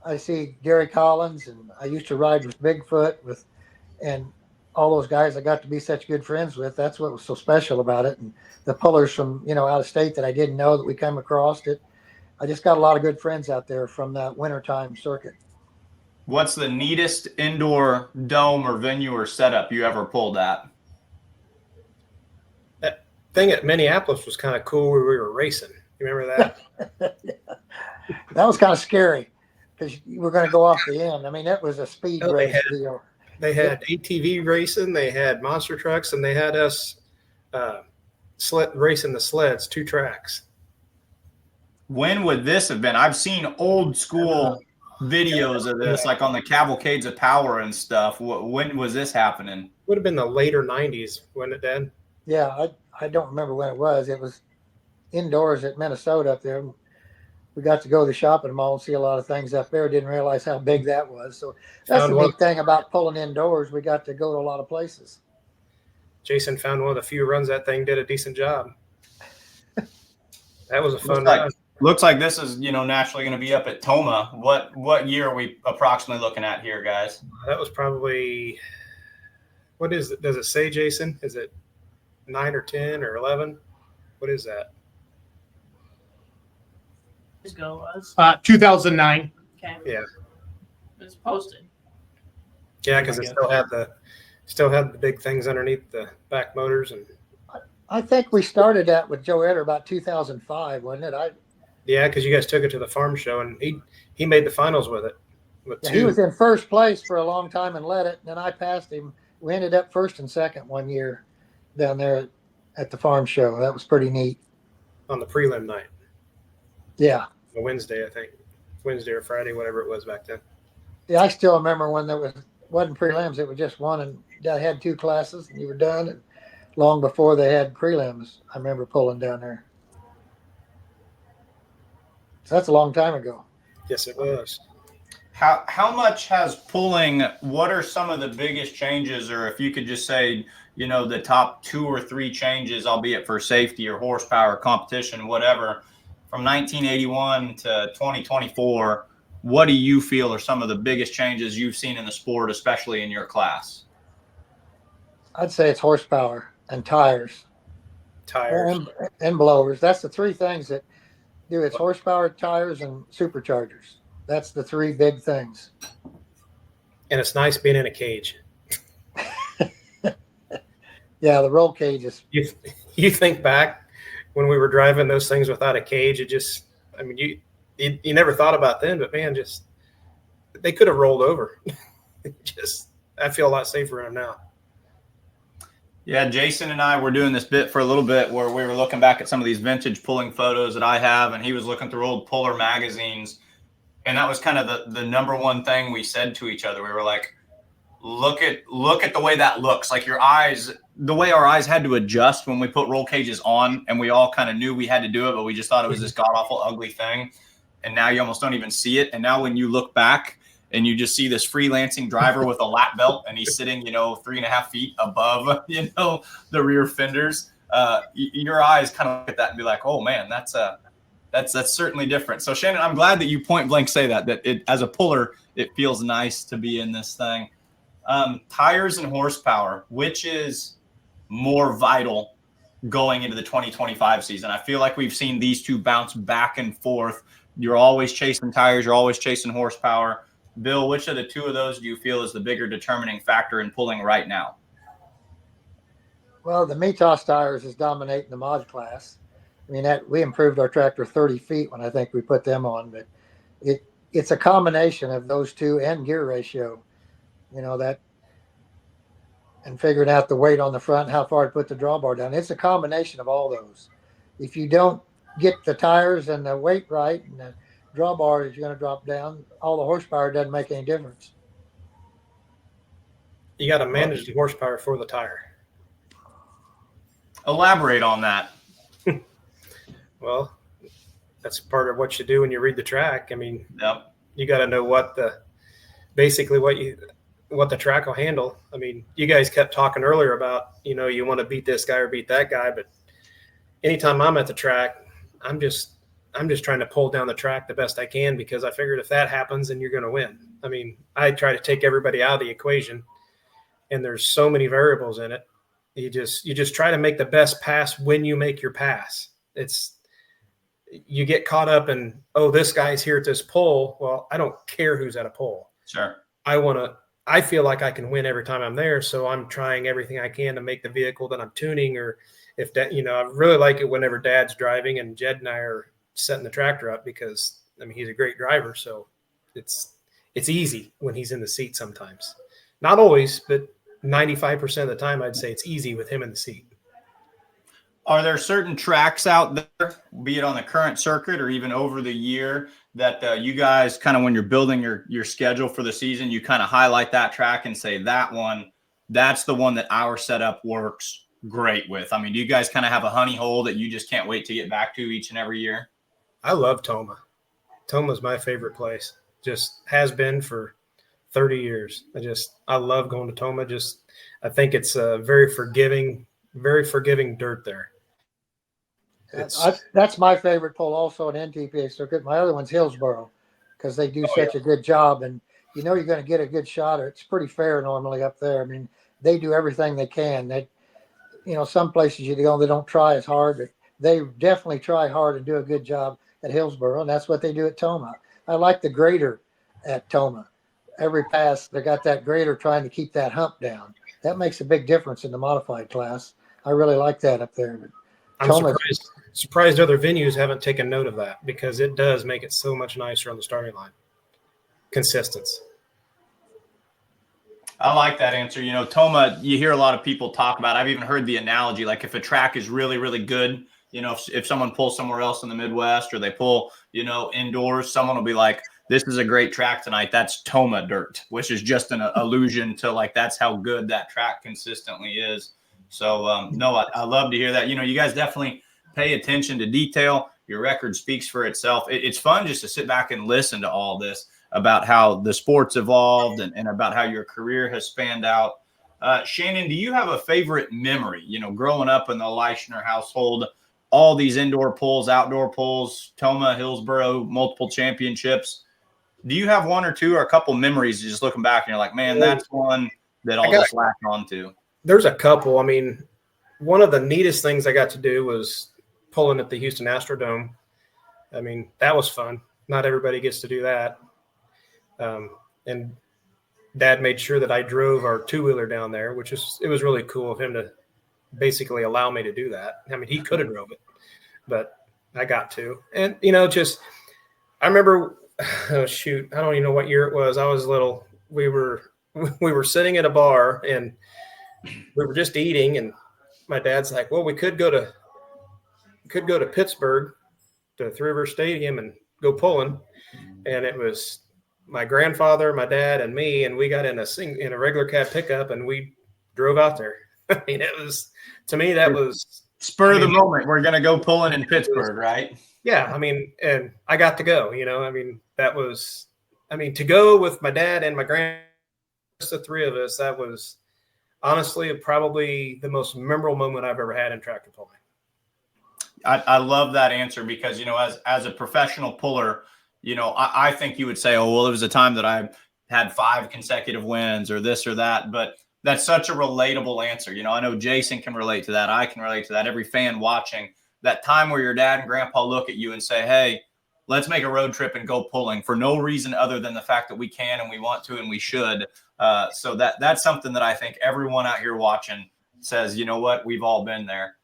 I see Gary Collins, and I used to ride with Bigfoot and all those guys I got to be such good friends with. That's what was so special about it. And the pullers from, out of state that I didn't know that we come across it. I just got a lot of good friends out there from that wintertime circuit. What's the neatest indoor dome or venue or setup you ever pulled at? That thing at Minneapolis was kind of cool where we were racing. You remember that? That was kind of scary because you were going to go off the end. I mean, that was a speed race deal. They had ATV racing, they had monster trucks, and they had us racing the sleds, 2 tracks. When would this have been? I've seen old school videos of this, like on the Cavalcades of Power and stuff. When was this happening? Would have been the later 90s, wasn't it, Dad? Yeah, I don't remember when it was. It was indoors at Minnesota up there. We got to go to the shopping mall and see a lot of things up there. Didn't realize how big that was. So that's the neat thing about pulling indoors. We got to go to a lot of places. Jason found one of the few runs that thing did a decent job. That was a fun run. Looks like this is, naturally going to be up at Toma. What year are we approximately looking at here, guys? That was probably, what is it? Does it say, Jason? Is it 9 or 10 or 11? What is that? Ago was 2009. okay. Yeah. It's posted. Yeah, because it still had the big things underneath the back motors. And I think we started that with Joe Eder about 2005, wasn't it? Yeah, because you guys took it to the farm show, and he made the finals with it. He was in first place for a long time and led it, and then I passed him. We ended up first and second one year down there at the farm show. That was pretty neat. On the prelim night. Yeah. A Wednesday, I think. Wednesday or Friday, whatever it was back then. Yeah, I still remember when there wasn't prelims. It was just one, and I had 2 classes, and you were done. And long before they had prelims, I remember pulling down there. So that's a long time ago. Yes, it was. How much has pulling, what are some of the biggest changes, or if you could just say, the top 2 or 3 changes, albeit for safety or horsepower, competition, whatever, from 1981 to 2024, what do you feel are some of the biggest changes you've seen in the sport, especially in your class? I'd say it's horsepower and tires. And blowers. That's the 3 things that do. It's horsepower, tires, and superchargers. That's the 3 big things. And it's nice being in a cage. Yeah, the roll cages. You think back when we were driving those things without a cage, it just, I mean, you never thought about then, but man, just they could have rolled over. I feel a lot safer in them now. Yeah, Jason and I were doing this bit for a little bit where we were looking back at some of these vintage pulling photos that I have, and he was looking through old puller magazines, and that was kind of the number one thing we said to each other. We were like, look at the way that looks. Like your eyes, the way our eyes had to adjust when we put roll cages on, and we all kind of knew we had to do it, but we just thought it was this god-awful ugly thing. And now you almost don't even see it. And now when you look back and you just see this freelancing driver with a lap belt, and he's sitting, 3.5 feet above, the rear fenders, your eyes kind of look at that and be like, oh man, that's certainly different. So Shannon, I'm glad that you point blank say that it, as a puller, it feels nice to be in this thing. Tires and horsepower, which is more vital going into the 2025 season? I feel like we've seen these 2 bounce back and forth. You're always chasing tires. You're always chasing horsepower. Bill, which of the 2 of those do you feel is the bigger determining factor in pulling right now? Well, the Mitas tires is dominating the mod class. I mean, we improved our tractor 30 feet when I think we put them on, but it's a combination of those 2 and gear ratio, that, and figuring out the weight on the front, how far to put the drawbar down. It's a combination of all those. If you don't get the tires and the weight right, and the drawbar is going to drop down, all the horsepower doesn't make any difference. You got to manage the horsepower for the tire. Elaborate on that. Well, that's part of what you do when you read the track. I mean, yep. You got to know what the track will handle. I mean, you guys kept talking earlier about, you want to beat this guy or beat that guy, but anytime I'm at the track, I'm just trying to pull down the track the best I can, because I figured if that happens, then you're going to win. I mean, I try to take everybody out of the equation, and there's so many variables in it. You just try to make the best pass when you make your pass. You get caught up in, oh, this guy's here at this pole. Well, I don't care who's at a pole. Sure. I feel like I can win every time I'm there. So I'm trying everything I can to make the vehicle that I'm tuning, or if that, I really like it whenever Dad's driving and Jed and I are setting the tractor up, because he's a great driver. So it's easy when he's in the seat sometimes. Not always, but 95% of the time, I'd say it's easy with him in the seat. Are there certain tracks out there, be it on the current circuit or even over the year, that you guys kind of, when you're building your schedule for the season, you kind of highlight that track and say that's the one that our setup works great with? Do you guys kind of have a honey hole that you just can't wait to get back to each and every year? I love Toma. Toma's my favorite place. Just has been for 30 years. I love going to Toma. I think it's a very forgiving dirt there. That's my favorite pole also in NTPA circuit. My other one's Hillsboro, because they do such a good job, and you're going to get a good shot. It's pretty fair normally up there. They do everything they can. They, some places you go, they don't try as hard, but they definitely try hard and do a good job at Hillsboro, and that's what they do at Toma. I like the grader at Toma. Every pass, they got that grader trying to keep that hump down. That makes a big difference in the modified class. I really like that up there. But I'm surprised other venues haven't taken note of that, because it does make it so much nicer on the starting line. Consistency. I like that answer. Toma, you hear a lot of people talk about, I've even heard the analogy, like if a track is really, really good, if someone pulls somewhere else in the Midwest, or they pull, indoors, someone will be like, this is a great track tonight. That's Toma dirt, which is just an allusion to that's how good that track consistently is. So, no, I love to hear that. You guys definitely pay attention to detail. Your record speaks for itself. It's fun just to sit back and listen to all this about how the sport's evolved and about how your career has spanned out. Shannon, do you have a favorite memory, growing up in the Leischner household, all these indoor pulls, outdoor pulls, Toma, Hillsboro, multiple championships? Do you have one or two or a couple memories just looking back and you're like, man, that's one that I'll just latch on to? There's a couple. One of the neatest things I got to do was pulling at the Houston Astrodome. That was fun. Not everybody gets to do that. And Dad made sure that I drove our two-wheeler down there, it was really cool of him to basically allow me to do that. He could have drove it, but I got to. And, I remember, I don't even know what year it was. I was little. We were sitting at a bar, and we were just eating, and my dad's like, well, we could go to Pittsburgh to Three River Stadium and go pulling. And it was my grandfather, my dad, and me, and we got in a regular cab pickup, and we drove out there. It was, to me, that was spur of the moment. We're going to go pulling in Pittsburgh, right? Yeah. And I got to go, that was, to go with my dad and my grandfather, the three of us, that was honestly probably the most memorable moment I've ever had in tractor pulling. I love that answer, because, as a professional puller, I think you would say, oh, well, it was a time that I had 5 consecutive wins or this or that, but that's such a relatable answer. I know Jason can relate to that. I can relate to that. Every fan watching, that time where your dad and grandpa look at you and say, hey, let's make a road trip and go pulling, for no reason other than the fact that we can and we want to and we should. So that's something that I think everyone out here watching says, you know what, we've all been there.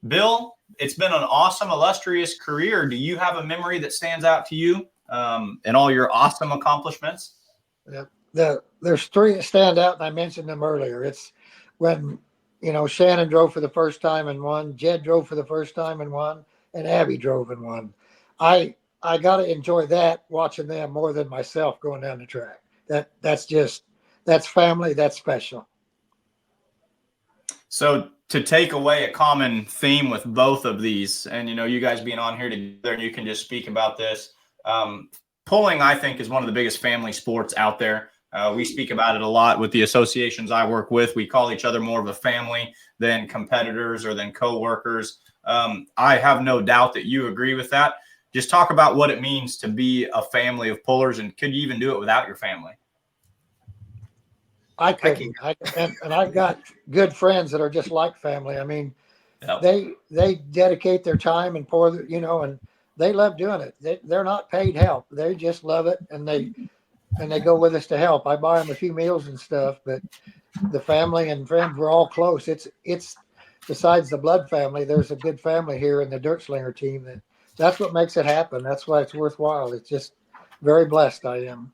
Bill, it's been an awesome, illustrious career. Do you have a memory that stands out to you and all your awesome accomplishments? There's 3 that stand out, and I mentioned them earlier. It's when, Shannon drove for the first time and won, Jed drove for the first time and won, and Abby drove and won. I got to enjoy that, watching them more than myself going down the track. That's family, that's special. So to take away a common theme with both of these, and, you guys being on here together, and you can just speak about this, pulling, I think, is one of the biggest family sports out there. We speak about it a lot with the associations I work with. We call each other more of a family than competitors or than coworkers. I have no doubt that you agree with that. Just talk about what it means to be a family of pullers, and could you even do it without your family? I couldn't. And I've got good friends that are just like family. They dedicate their time and and they love doing it. They're not paid help. They just love it, and and they go with us to help. I buy them a few meals and stuff, but the family and friends were all close. It's besides the blood family, there's a good family here in the Dirt Slinger team. That's what makes it happen. That's why it's worthwhile. It's just very blessed I am.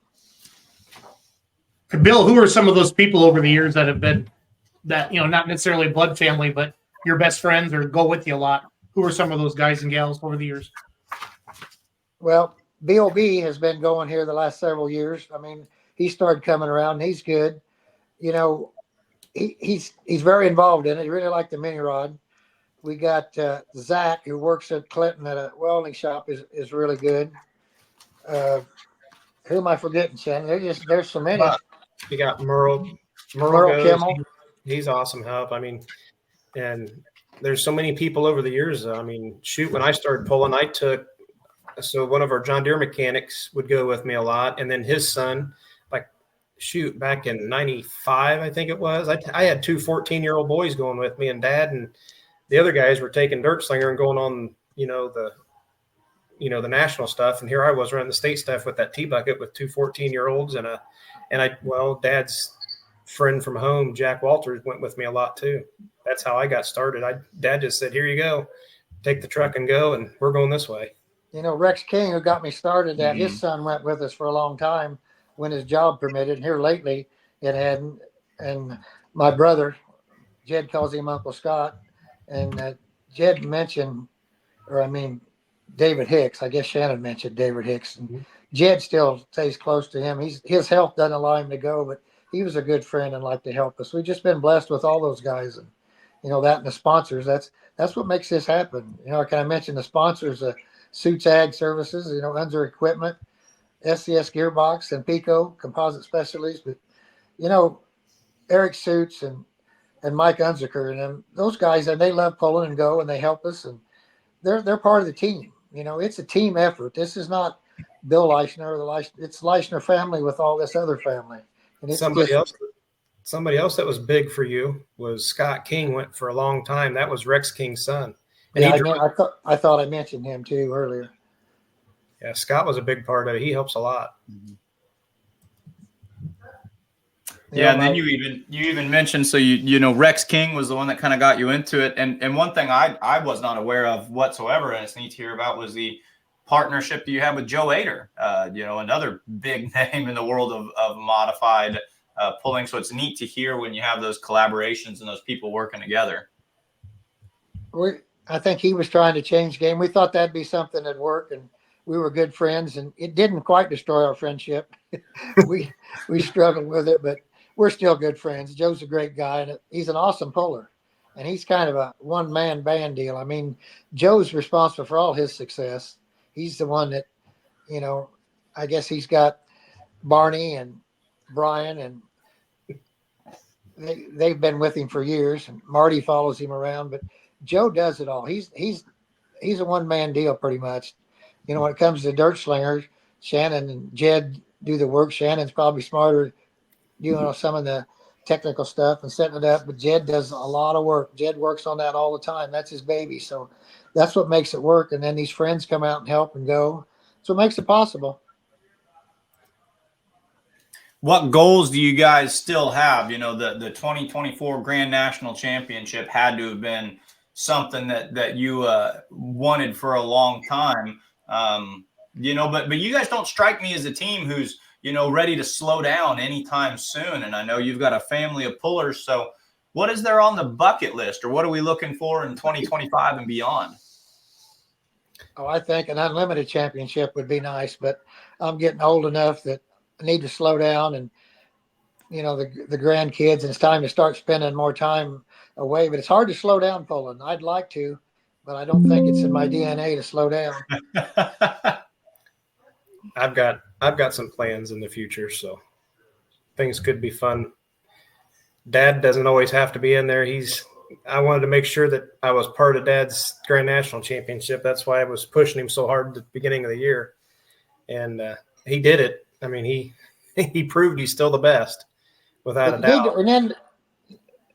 Bill, who are some of those people over the years that have been that, not necessarily blood family, but your best friends or go with you a lot? Who are some of those guys and gals over the years? Well, B.O.B. has been going here the last several years. I mean, he started coming around. And he's good. He's very involved in it. He really liked the mini rod. We got Zach, who works at Clinton at a welding shop, is really good. Who am I forgetting, Shannon? There's so many. You got Merle goes, Kimmel. He's awesome help. I mean, and there's so many people over the years. I mean, shoot, when I started pulling, so one of our John Deere mechanics would go with me a lot, and then his son, back in 95, I think it was, I had two 14-year-old boys going with me, and Dad and the other guys were taking Dirt Slinger and going on, the national stuff. And here I was running the state stuff with that T-bucket with two 14-year-olds Dad's friend from home, Jack Walters, went with me a lot too. That's how I got started. Dad just said, here you go, take the truck and go. And we're going this way. Rex King, who got me started, his son went with us for a long time when his job permitted. And here lately it hadn't. And my brother, Jed, calls him Uncle Scott. And Jed mentioned, David Hicks. I guess Shannon mentioned David Hicks. And Jed still stays close to him. His health doesn't allow him to go, but he was a good friend and liked to help us. We've just been blessed with all those guys. And, that and the sponsors, that's what makes this happen. Can I mention the sponsors, Suits Ag Services, Unser Equipment, SCS Gearbox, and Pico Composite Specialties. But, Eric Suits and Mike Unziker and them, those guys, and they love pulling and go, and they help us, and they're part of the team. It's a team effort. This is not Bill Leischner it's Leischner family with all this other family. And it's somebody else that was big for you was Scott King. Went for a long time. That was Rex King's son. And I thought I mentioned him too earlier. Yeah, Scott was a big part of it. He helps a lot. Yeah, and then you even mentioned, so Rex King was the one that kind of got you into it. And one thing I was not aware of whatsoever, and it's neat to hear about, was the partnership that you have with Joe Ader, another big name in the world of modified pulling. So it's neat to hear when you have those collaborations and those people working together. I think he was trying to change the game. We thought that'd be something that'd work, and we were good friends, and it didn't quite destroy our friendship. we struggled with it, but we're still good friends. Joe's a great guy, and he's an awesome puller, and he's kind of a one-man band deal. I mean, Joe's responsible for all his success. He's the one that, I guess he's got Barney and Brian, and they've been with him for years, and Marty follows him around, but Joe does it all. He's a one-man deal pretty much. When it comes to Dirt Slingers, Shannon and Jed do the work. Shannon's probably smarter doing some of the technical stuff and setting it up, but Jed does a lot of work. Jed works on that all the time. That's his baby. So that's what makes it work. And then these friends come out and help and go. So it makes it possible. What goals do you guys still have? The 2024 Grand National Championship had to have been something that you wanted for a long time. But you guys don't strike me as a team who's, ready to slow down anytime soon. And I know you've got a family of pullers. So what is there on the bucket list, or what are we looking for in 2025 and beyond? Oh, I think an unlimited championship would be nice, but I'm getting old enough that I need to slow down, and, the grandkids, and it's time to start spending more time away, but it's hard to slow down pulling. I'd like to, but I don't think it's in my DNA to slow down. I've got some plans in the future, so things could be fun. Dad doesn't always have to be in there. I wanted to make sure that I was part of Dad's Grand National Championship. That's why I was pushing him so hard at the beginning of the year, and he did it. I mean, he proved he's still the best, without a doubt. And then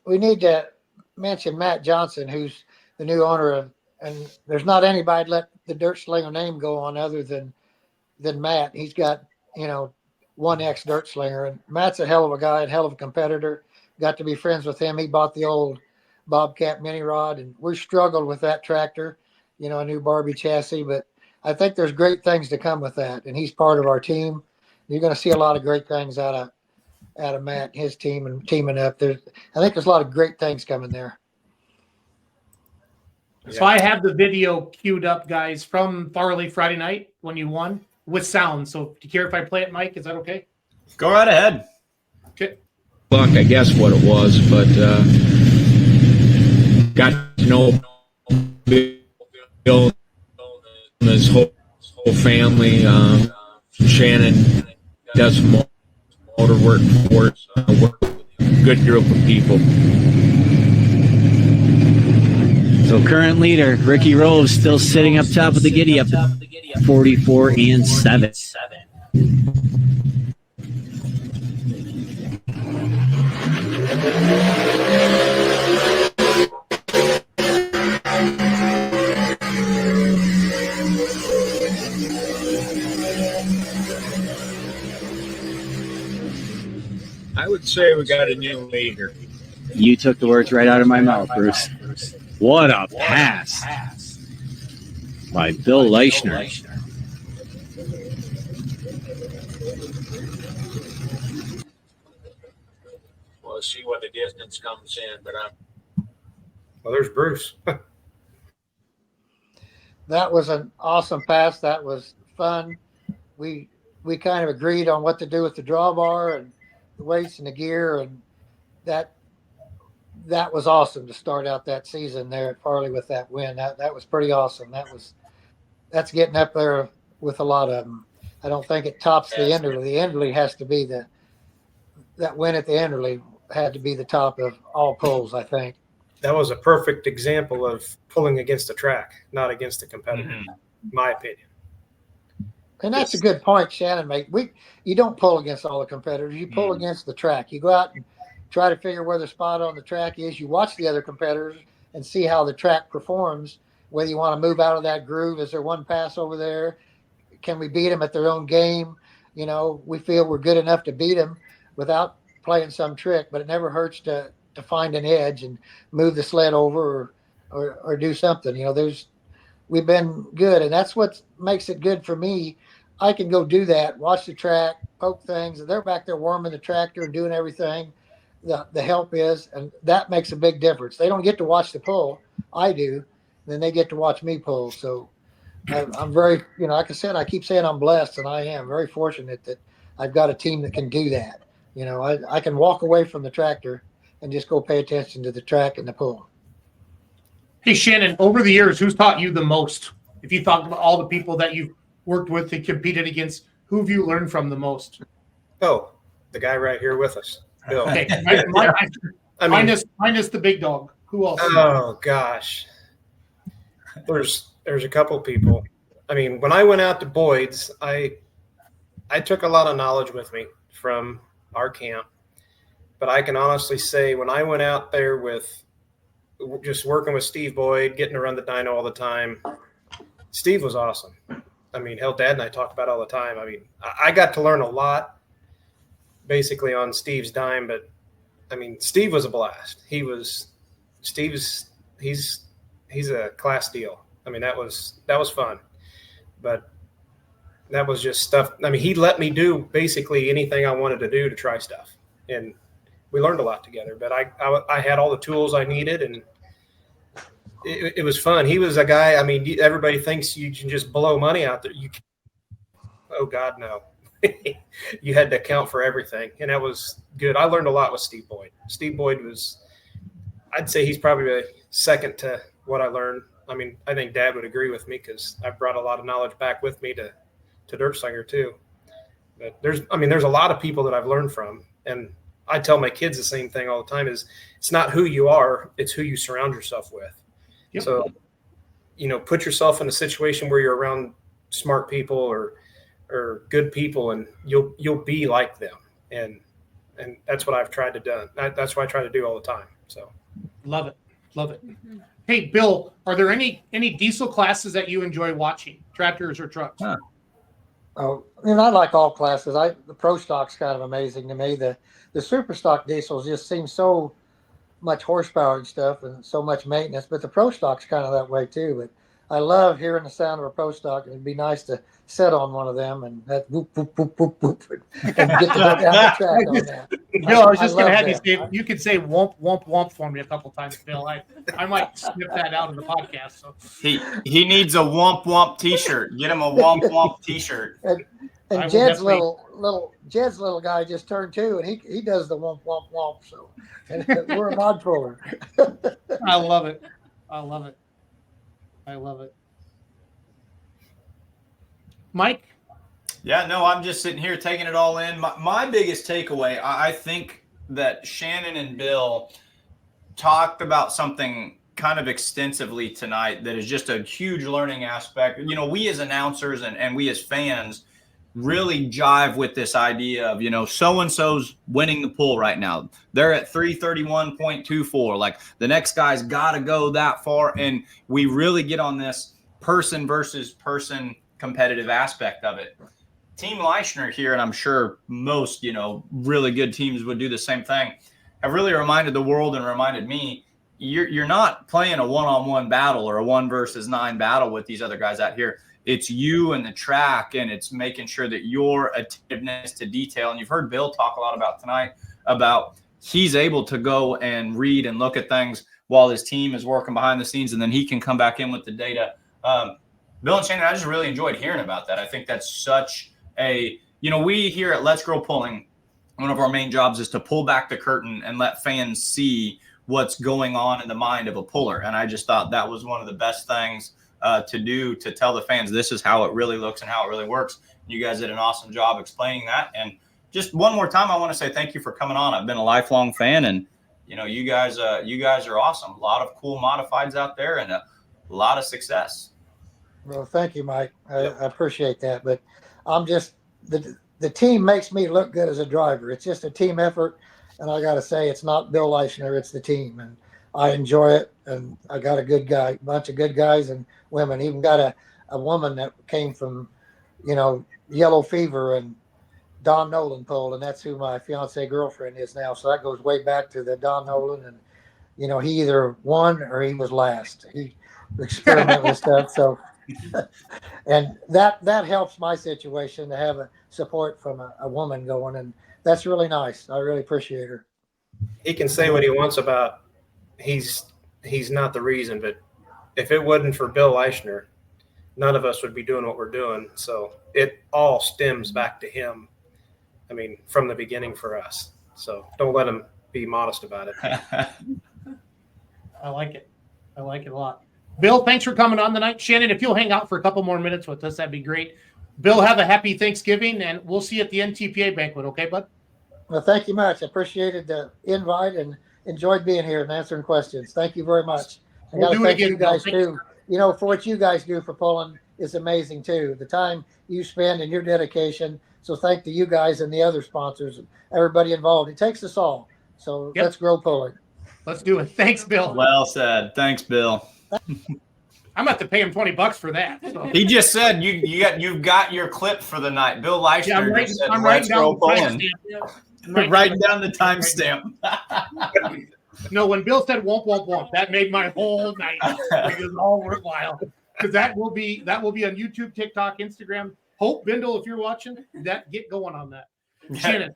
we need to mention Matt Johnson, who's the new owner and there's not anybody let the Dirt Slinger name go on other than Matt. He's got, 1X dirt slinger. And Matt's a hell of a guy, a hell of a competitor. Got to be friends with him. He bought the old Bobcat mini rod, and we struggled with that tractor, a new Barbie chassis. But I think there's great things to come with that, and he's part of our team. You're going to see a lot of great things out of Matt and his team and teaming up. I think there's a lot of great things coming there. So I have the video queued up, guys, from Farley Friday night when you won with sound. So do you care if I play it, Mike? Is that okay? Go right ahead. Okay. Luck, I guess what it was, but got to know Bill and his whole family. Shannon does some motor work for us. Work with a good group of people. So current leader, Ricky Rose, still sitting up top of the giddy up, 44-7. I would say we got a new leader. You took the words right out of my mouth, Bruce. What a pass by Bill Leischner. We'll see what the distance comes in, but Well, there's Bruce. That was an awesome pass. That was fun. We kind of agreed on what to do with the drawbar and the weights and the gear, and that was awesome to start out that season there at Farley with that win. That was pretty awesome. That's getting up there with a lot of them. I don't think it tops the Enderley. The Enderley has to be that win at the Enderley had to be the top of all pulls, I think. That was a perfect example of pulling against the track, not against the competitor, in my opinion. And that's a good point Shannon made. You don't pull against all the competitors. You pull against the track. You go out and try to figure where the spot on the track is. You watch the other competitors and see how the track performs, whether you want to move out of that groove. Is there one pass over there? Can we beat them at their own game? We feel we're good enough to beat them without playing some trick, but it never hurts to find an edge and move the sled over or do something. We've been good, and that's what makes it good for me. I can go do that, watch the track, poke things, and they're back there warming the tractor and doing everything. The help is, and that makes a big difference. They don't get to watch the pull. I do. Then they get to watch me pull. So I'm very, like I said, I keep saying I'm blessed, and I am very fortunate that I've got a team that can do that. I can walk away from the tractor and just go pay attention to the track and the pull. Hey, Shannon, over the years, who's taught you the most? If you thought about all the people that you've worked with and competed against, who have you learned from the most? Oh, the guy right here with us, Bill. Okay. Minus the big dog. Who else? Oh, gosh. There's a couple people. When I went out to Boyd's, I took a lot of knowledge with me from our camp. But I can honestly say when I went out there with just working with Steve Boyd, getting to run the dyno all the time, Steve was awesome. Hell, Dad and I talk about it all the time. I got to learn a lot basically on Steve's dime, but Steve was a blast. He's a class deal. That was fun, but that was just stuff. He let me do basically anything I wanted to do to try stuff, and we learned a lot together. But I had all the tools I needed, and it was fun. He was a guy. Everybody thinks you can just blow money out there. Oh God, no. You had to account for everything, and that was good. I learned a lot with Steve Boyd. Steve Boyd I'd say he's probably second to what I learned. I think Dad would agree with me because I brought a lot of knowledge back with me to Dirt Slinger too. But there's a lot of people that I've learned from, and I tell my kids the same thing all the time: is it's not who you are, it's who you surround yourself with. Yep. So, put yourself in a situation where you're around smart people or good people, and you'll be like them. And that's what I've tried to do. That's what I try to do all the time. So, love it. Mm-hmm. Hey, Bill, are there any diesel classes that you enjoy watching, tractors or trucks? Oh, and I like all classes. The pro stock's kind of amazing to me. The super stock diesels just seem so much horsepower and stuff, and so much maintenance. But the pro stock's kind of that way too. But I love hearing the sound of a pro stock, and it'd be nice to sit on one of them and that whoop whoop whoop whoop whoop and get to go down the track on that. Bill, I was just going to love have you that. say, you could say womp, womp, womp for me a couple times, Bill. I might snip that out of the podcast. So He needs a womp womp t-shirt. Get him a womp womp t-shirt. And I will Jed's definitely- Jed's little guy just turned 2, and he does the womp womp womp. So and we're a mod puller. I love it. I love it. I love it. Mike? Yeah, no, I'm just sitting here taking it all in. My biggest takeaway, I think that Shannon and Bill talked about something kind of extensively tonight that is just a huge learning aspect. You know, we as announcers and we as fans really jive with this idea of, you know, so-and-so's winning the pool right now. They're at 331.24. Like, the next guy's got to go that far. And we really get on this person versus person competitive aspect of it. Team Leischner here, and I'm sure most, you know, really good teams would do the same thing, have really reminded the world and reminded me, you're not playing a one-on-one battle or a 1 versus 9 battle with these other guys out here. It's you and the track, and it's making sure that your attentiveness to detail. And you've heard Bill talk a lot about tonight about he's able to go and read and look at things while his team is working behind the scenes, and then he can come back in with the data. Bill and Shannon, I just really enjoyed hearing about that. I think that's such a, you know, we here at Let's Grow Pulling, one of our main jobs is to pull back the curtain and let fans see what's going on in the mind of a puller. And I just thought that was one of the best things to do, to tell the fans this is how it really looks and how it really works. You guys did an awesome job explaining that. And just one more time, I want to say thank you for coming on. I've been a lifelong fan, and you know, you guys are awesome. A lot of cool modifieds out there, and a lot of success. Well, thank you, Mike. I appreciate that. But I'm just the team makes me look good as a driver. It's just a team effort, and I got to say, it's not Bill Leischner, it's the team, and I enjoy it. And I got a bunch of good guys and women. Even got a woman that came from, you know, Yellow Fever and Don Nolan pulled, and that's who my fiance girlfriend is now. So that goes way back to the Don Nolan, and you know, he either won or he was last. He experimented with stuff. So. And that helps my situation to have a support from a woman going, and that's really nice. I really appreciate her. He can say what he wants about he's not the reason, but if it wasn't for Bill Leischner, none of us would be doing what we're doing. So it all stems back to him. I mean, from the beginning for us. So don't let him be modest about it. I like it. I like it a lot. Bill, thanks for coming on tonight. Shannon, if you'll hang out for a couple more minutes with us, that'd be great. Bill, have a happy Thanksgiving, and we'll see you at the NTPA banquet, okay, bud? Well, thank you much. I appreciated the invite and enjoyed being here and answering questions. Thank you very much. I got to thank you guys too. You know, for what you guys do for pulling is amazing too. The time you spend and your dedication. So thank to you guys and the other sponsors, everybody involved. It takes us all. So let's grow pulling. Let's do it. Thanks, Bill. Well said. Thanks, Bill. I'm about to pay him $20 for that. So. He just said you've got your clip for the night. Bill Leischner. Yeah, I'm writing down the timestamp. No, when Bill said "womp womp womp," that made my whole night. It was all worthwhile, because that will be on YouTube, TikTok, Instagram. Hope Bindle, if you're watching, get going on that. Shannon,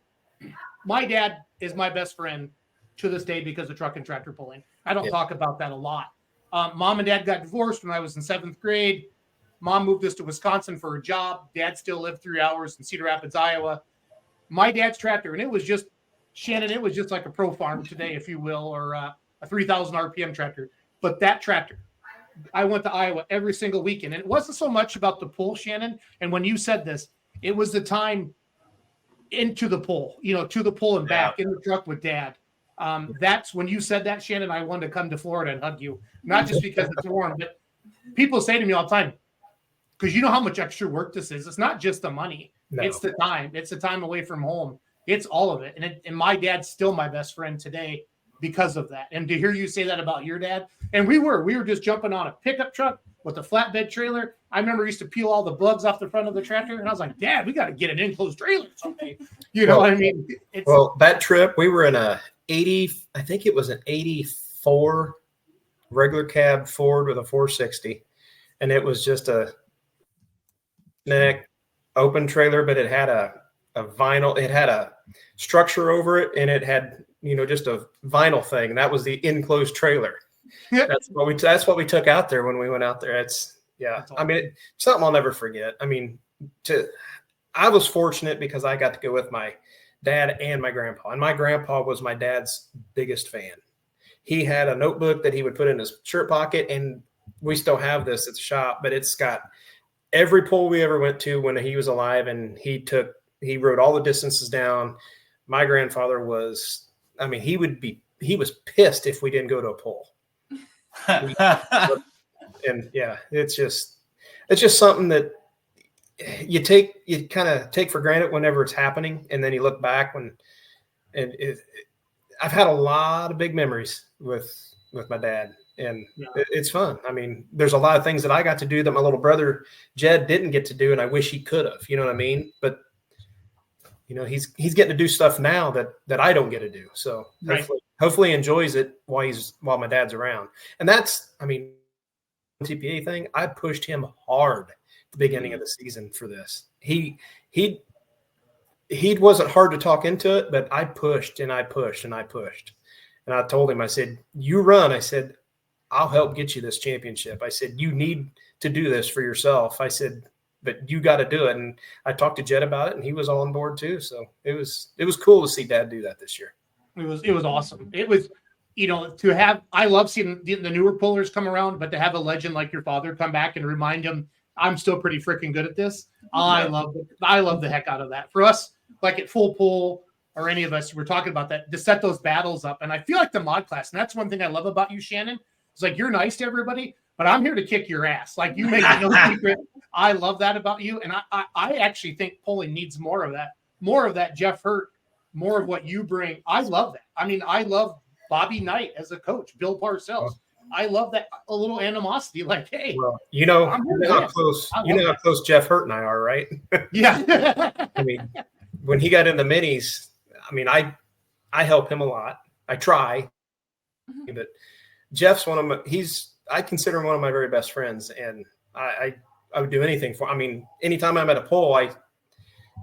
my dad is my best friend to this day because of truck and tractor pulling. I don't talk about that a lot. Mom and Dad got divorced when I was in 7th grade. Mom moved us to Wisconsin for a job. Dad still lived 3 hours in Cedar Rapids, Iowa. My dad's tractor, and it was just, Shannon, it was just like a Pro Farm today, if you will, or a 3,000 RPM tractor. But that tractor, I went to Iowa every single weekend. And it wasn't so much about the pull, Shannon. And when you said this, it was the time into the pull, you know, to the pull and back in the truck with Dad. That's when you said that, Shannon, I wanted to come to Florida and hug you. Not just because it's warm, but people say to me all the time, because you know how much extra work this is. It's not just the money. No. It's the time. It's the time away from home. It's all of it. And my dad's still my best friend today. because of that. And to hear you say that about your dad, and we were just jumping on a pickup truck with a flatbed trailer. I remember I used to peel all the bugs off the front of the tractor, and I was like, Dad, we got to get an enclosed trailer someday. You know what I mean? Well, that trip, we were in a 80, I think it was an 84 regular cab Ford with a 460. And it was just a neck open trailer, but it had a vinyl, it had a structure over it, and it had, just a vinyl thing. And that was the enclosed trailer. That's what we took out there when we went out there. It's something I'll never forget. I mean, I was fortunate because I got to go with my dad and my grandpa, and my grandpa was my dad's biggest fan. He had a notebook that he would put in his shirt pocket, and we still have this at the shop, but it's got every pull we ever went to when he was alive, and he wrote all the distances down. My grandfather was, he was pissed if we didn't go to a pull. And yeah, it's just something that you kind of take for granted whenever it's happening, and then you look back I've had a lot of big memories with my dad, and it's fun. There's a lot of things that I got to do that my little brother Jed didn't get to do, and I wish he could have. You know what I mean? But he's getting to do stuff now that I don't get to do. So hopefully he enjoys it while my dad's around. And that's, TPA thing, I pushed him hard at the beginning of the season for this. He wasn't hard to talk into it, but I pushed and I pushed and I pushed. And I told him, I said, you run. I said, I'll help get you this championship. I said, you need to do this for yourself. I said, but you got to do it. And I talked to Jed about it, and he was all on board too. So it was cool to see Dad do that this year. It was awesome. It was, I love seeing the newer pullers come around, but to have a legend like your father come back and remind him, I'm still pretty freaking good at this. I love the heck out of that. For us, like at full pull or any of us, we're talking about that, to set those battles up. And I feel like the mod class, and that's one thing I love about you, Shannon. It's like, you're nice to everybody, but I'm here to kick your ass. Like, you make no secret. I love that about you. And I actually think pulling needs more of that Jeff Hurt, more of what you bring. I love that. I love Bobby Knight as a coach, Bill Parcells. I love that, a little animosity. Like, hey, well, how close Jeff Hurt and I are, right? Yeah. When he got in the minis, I help him a lot. I try, but Jeff's I consider him one of my very best friends, and I would do anything for. Anytime I'm at a pull,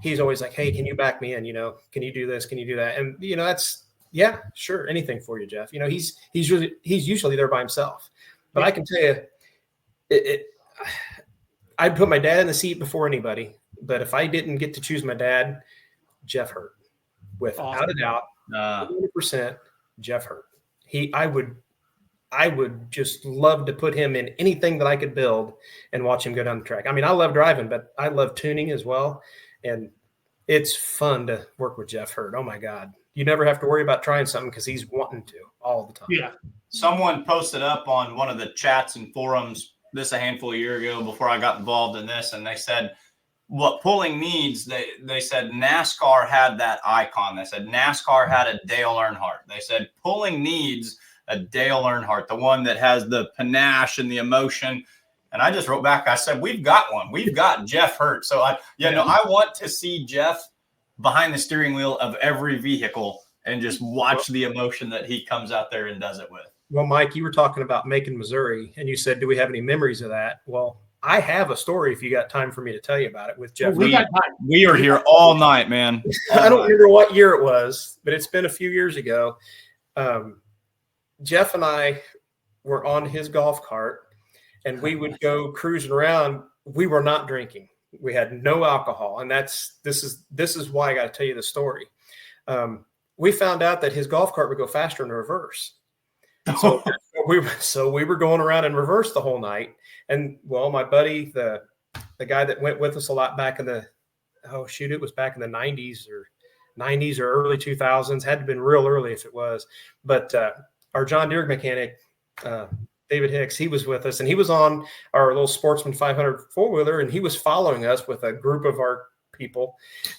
he's always like, hey, can you back me in? Can you do this? Can you do that? And that's. Yeah, sure. Anything for you, Jeff. He's usually there by himself, but I can tell you, I'd put my dad in the seat before anybody. But if I didn't get to choose my dad, Jeff Hurt, without a doubt, 100% Jeff Hurt. I would just love to put him in anything that I could build and watch him go down the track. I love driving, but I love tuning as well, and it's fun to work with Jeff Hurt. Oh my God. You never have to worry about trying something because he's wanting to all the time. Yeah. Someone posted up on one of the chats and forums a handful of years ago before I got involved in this, and they said what pulling needs. They said NASCAR had that icon. They said NASCAR had a Dale Earnhardt. They said pulling needs a Dale Earnhardt, the one that has the panache and the emotion. And I just wrote back. I said, we've got one. We've got Jeff Hurt. So I want to see Jeff behind the steering wheel of every vehicle and just watch the emotion that he comes out there and does it with. Well, Mike, you were talking about Macon, Missouri, and you said, do we have any memories of that? Well, I have a story if you got time for me to tell you about it with Jeff. We are here all night, man. I don't remember what year it was, but it's been a few years ago. Jeff and I were on his golf cart, and we would go cruising around. We were not drinking. We had no alcohol, and this is why I got to tell you the story. We found out that his golf cart would go faster in reverse. So we were going around in reverse the whole night. And well, my buddy, the guy that went with us a lot back in it was back in the 90s or early 2000s. Had to have been real early if it was. But our John Deere mechanic, David Hicks, he was with us, and he was on our little Sportsman 500 four-wheeler, and he was following us with a group of our people,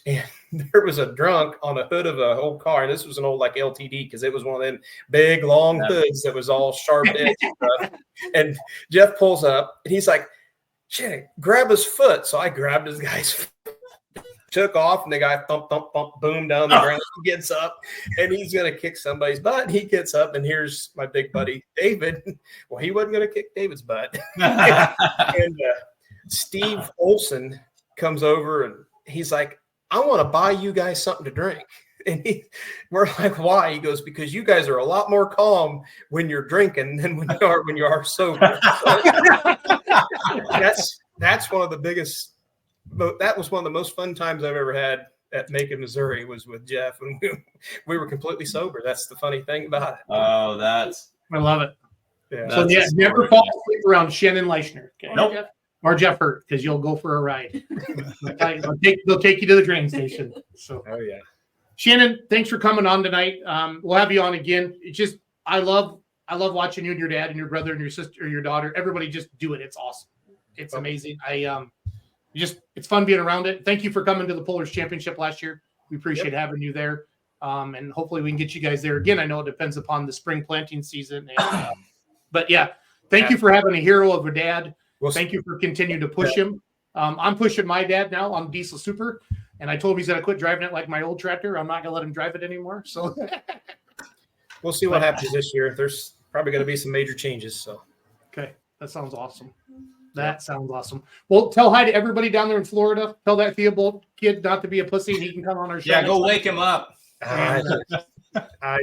and there was a drunk on the hood of an old car, and this was an old like LTD because it was one of them big long hoods that was all sharp edged stuff. And Jeff pulls up, and he's like, "Shit, grab his foot." So I grabbed his guy's foot. Took off, and the guy thump, boom down the ground. He gets up, and he's going to kick somebody's butt. He gets up, and here's my big buddy, David. Well, he wasn't going to kick David's butt. And Steve Olson comes over, and he's like, "I want to buy you guys something to drink." And we're like, "Why?" He goes, "Because you guys are a lot more calm when you're drinking than when you are sober." That's one of the biggest. That was one of the most fun times I've ever had at Macon, Missouri, was with Jeff, and we were completely sober. That's the funny thing about it. Oh, I love it. Yeah. So never fall asleep around Shannon Leischner. Okay? Nope. Or Jeff Hurt, because you'll go for a ride. They'll take you to the train station. So, oh yeah, Shannon, thanks for coming on tonight. We'll have you on again. It's just I love watching you and your dad and your brother and your sister or your daughter. Everybody just do it. It's awesome. It's amazing. It's fun being around it. Thank you for coming to the Pullers Championship last year. We appreciate having you there. And hopefully we can get you guys there again. I know it depends upon the spring planting season. But yeah, thank you for having a hero of a dad. Thank you for continuing to push him. I'm pushing my dad now on Diesel Super, and I told him he's got to quit driving it like my old tractor. I'm not going to let him drive it anymore. So we'll see what happens this year. There's probably going to be some major changes. So okay, that sounds awesome. That sounds awesome. Well, tell hi to everybody down there in Florida. Tell that Theobald kid not to be a pussy, and he can come on our show. Yeah, go wake him up. I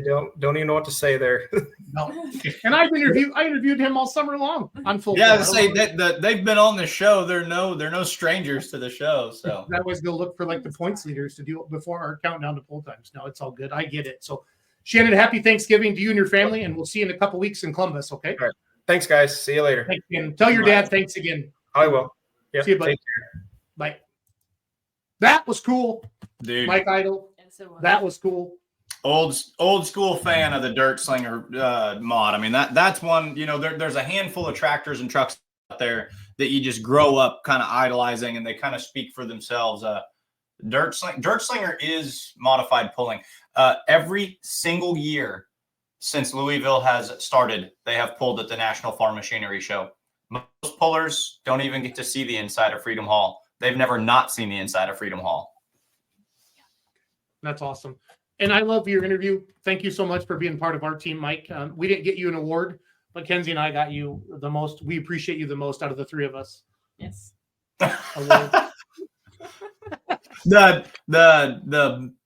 don't even know what to say there. No. And I interviewed him all summer long on full. Yeah, say that they've been on the show. They're no strangers to the show. So I always go look for like the points leaders to do it before our countdown to pull times. No, it's all good. I get it. So Shannon, happy Thanksgiving to you and your family, and we'll see you in a couple weeks in Columbus. Okay. All right. Thanks, guys. See you later. Thanks again. Tell your dad thanks again. I will. Yep. See you, buddy. Bye. That was cool, dude. Mike Idle. Yes, it was. That was cool. Old school fan of the Dirt Slinger mod. I mean, that's one. You know, there's a handful of tractors and trucks out there that you just grow up kind of idolizing, and they kind of speak for themselves. Dirt Slinger is modified pulling. Every single year since Louisville has started, they have pulled at the National Farm Machinery Show. Most pullers don't even get to see the inside of Freedom Hall. They've never not seen the inside of Freedom Hall. That's awesome. And I love your interview. Thank you so much for being part of our team, Mike. We didn't get you an award, but Kenzie and I got you the most. We appreciate you the most out of the three of us. Yes. The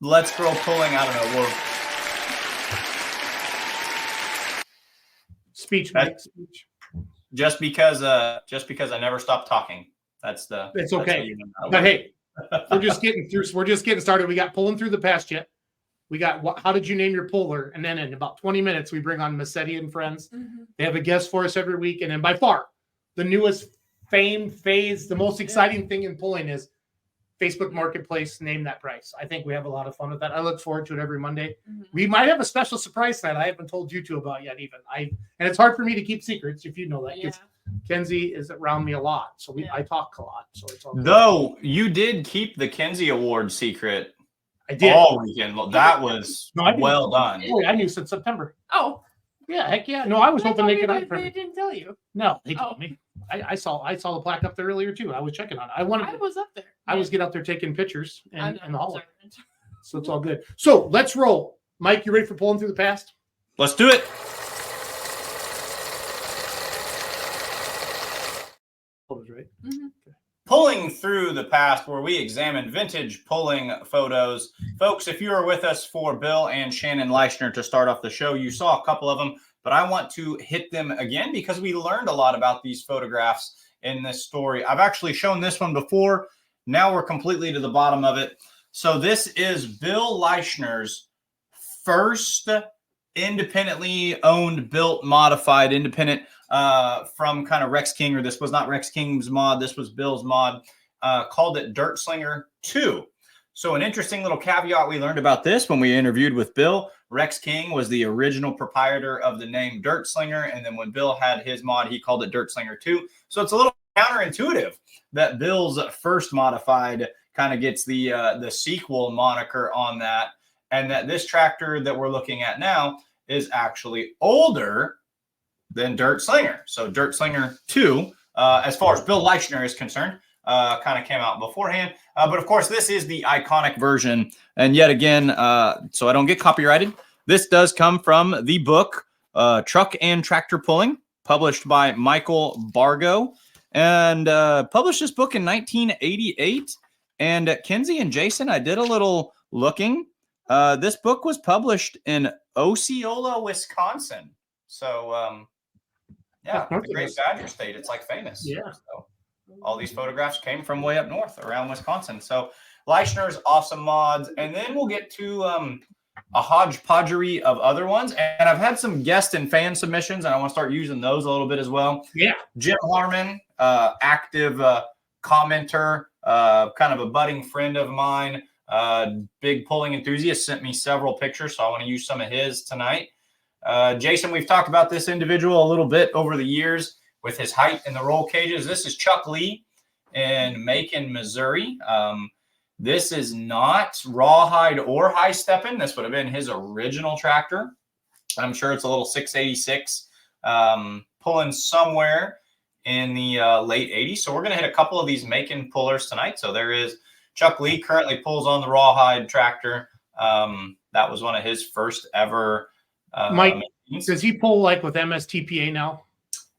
Let's Grow Pulling, I don't know, award. Speech, Mike. Speech. Just because I never stopped talking. It's okay. But hey, we're just getting started. We got pulling through the past yet. We got how did you name your puller? And then in about 20 minutes, we bring on Massetti and friends. Mm-hmm. They have a guest for us every week. And then by far, the newest phase, the most exciting thing in pulling is Facebook Marketplace, name that price. I think we have a lot of fun with that. I look forward to it every Monday. Mm-hmm. We might have a special surprise that I haven't told you two about yet even. And it's hard for me to keep secrets, if you know that. Yeah. Kenzie is around me a lot, so I talk a lot. So it's all good. Though you did keep the Kenzie Award secret. I did all weekend. That was well done. Oh, I knew since September. Oh, yeah, heck yeah. No, I was hoping they could. They didn't tell you. No, they told me. I saw the plaque up there earlier too. I was checking on it. I was up there. I was getting up there taking pictures in the hallway. So it's all good. So let's roll. Mike, you ready for pulling through the past? Let's do it. Right? Mm-hmm. Pulling through the past, where we examine vintage pulling photos. Folks, if you are with us for Bill and Shannon Leischner to start off the show, you saw a couple of them, but I want to hit them again because we learned a lot about these photographs in this story. I've actually shown this one before. Now we're completely to the bottom of it. So this is Bill Leischner's first independently owned, built, modified, independent from kind of Rex King, or this was not Rex King's mod, this was Bill's mod, called it Dirt Slinger 2. So an interesting little caveat we learned about this when we interviewed with Bill. Rex King was the original proprietor of the name Dirt Slinger, and then when Bill had his mod, he called it Dirt Slinger 2. So it's a little counterintuitive that Bill's first modified kind of gets the sequel moniker on that, and that this tractor that we're looking at now is actually older than Dirt Slinger. So Dirt Slinger 2, as far as Bill Leischner is concerned, kind of came out beforehand. But of course, this is the iconic version. And yet again, so I don't get copyrighted, this does come from the book Truck and Tractor Pulling, published by Michael Bargo, and published this book in 1988. And Kenzie and Jason, I did a little looking. This book was published in Osceola, Wisconsin. So, yeah, the Great Badger State. It's like famous. Yeah. So all these photographs came from way up north around Wisconsin. So Leischner's awesome mods. And then we'll get to a hodgepodgery of other ones. And I've had some guest and fan submissions, and I want to start using those a little bit as well. Yeah. Jim Harmon, active commenter, kind of a budding friend of mine, big pulling enthusiast, sent me several pictures. So I want to use some of his tonight. Jason, we've talked about this individual a little bit over the years with his height in the roll cages. This is Chuck Lee in Macon, Missouri. This is not rawhide or high stepping. This would have been his original tractor. I'm sure it's a little 686, pulling somewhere in the late 80s. So we're going to hit a couple of these Macon pullers tonight. So there is Chuck Lee, currently pulls on the rawhide tractor. That was one of his first ever. Mike, does he pull like with MSTPA now?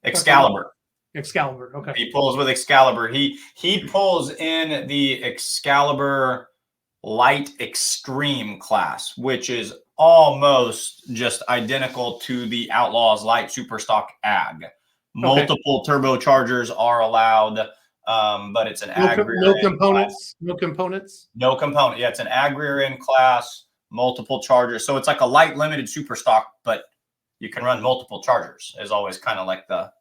Excalibur. Excalibur. Okay. He pulls with Excalibur. He pulls in the Excalibur Light Extreme class, which is almost just identical to the Outlaws Light Superstock Ag. Multiple turbochargers are allowed, but it's an ag rear no end components. class. No components. No component. Yeah, it's an ag rear end class. Multiple chargers. So it's like a light limited super stock, but you can run multiple chargers is always kind of like the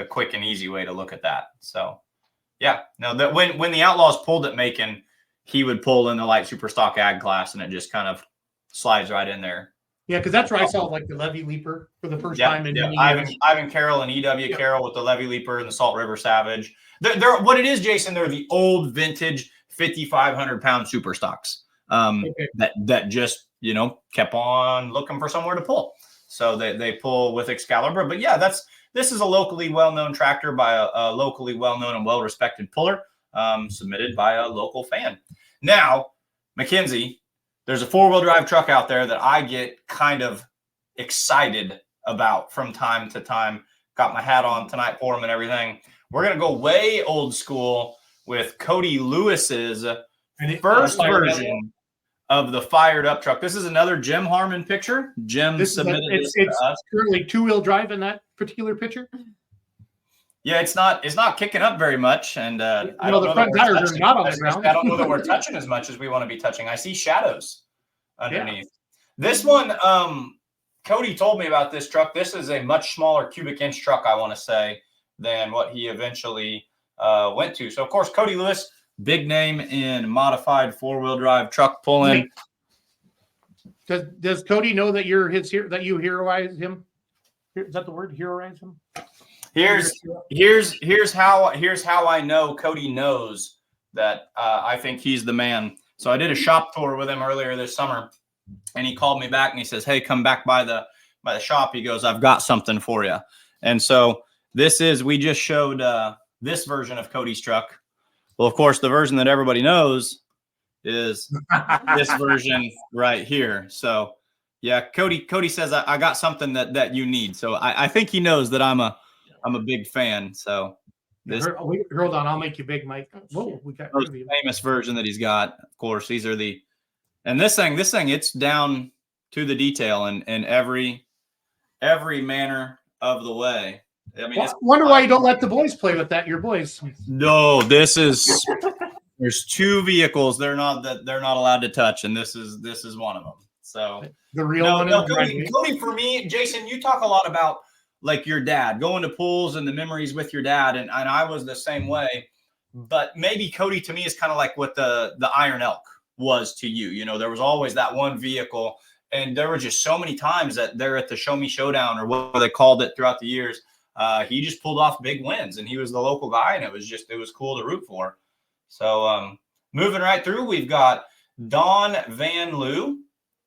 quick and easy way to look at that. So yeah, no, that when the Outlaws pulled at Macon, he would pull in the light super stock ag class and it just kind of slides right in there. Yeah, because that's where I saw like the levee leaper for the first time in many years. Ivan Carroll and EW Carroll with the levee leaper and the Salt River Savage. They're what it is, Jason. They're the old vintage 5,500 pound super stocks. That just, kept on looking for somewhere to pull. So they pull with Excalibur. But yeah, this is a locally well-known tractor by a locally well-known and well-respected puller, submitted by a local fan. Now, Mackenzie, there's a four-wheel drive truck out there that I get kind of excited about from time to time. Got my hat on tonight for him and everything. We're going to go way old school with Cody Lewis's first version of the fired up truck. This is another Jim Harmon picture. Jim submitted this to us. It's currently two-wheel drive in that particular picture. Yeah, it's not kicking up very much, and I don't the know front tires are not on the ground. I don't know that we're touching as much as we want to be touching. I see shadows underneath. This one, Cody told me about this truck. This is a much smaller cubic inch truck, I want to say, than what he eventually went to. So, of course, Cody Lewis, big name in modified four-wheel drive truck pulling. Does Cody know that you're that you heroize him? Is that the word? Heroize him? Here's how I know Cody knows that I think he's the man. So I did a shop tour with him earlier this summer, and he called me back and he says, "Hey, come back by the shop." He goes, "I've got something for you." And so we just showed this version of Cody's truck. Well, of course, the version that everybody knows is this version right here. So yeah, Cody says, I got something that you need. So I think he knows that I'm a big fan. So this hold on, I'll make you big, Mike. Whoa, we got most famous version that he's got. Of course, these are this thing, it's down to the detail in every manner of the way. I mean, wonder why you don't let the boys play with that. Your boys. No, there's two vehicles they're not allowed to touch, and this is one of them. So the real one. Cody, for me, Jason, you talk a lot about like your dad going to pools and the memories with your dad, and I was the same way. But maybe Cody to me is kind of like what the Iron Elk was to you. There was always that one vehicle, and there were just so many times that they're at the Show Me Showdown or what they called it throughout the years. He just pulled off big wins, and he was the local guy, and it was cool to root for. So Moving right through, we've got Don Van Loo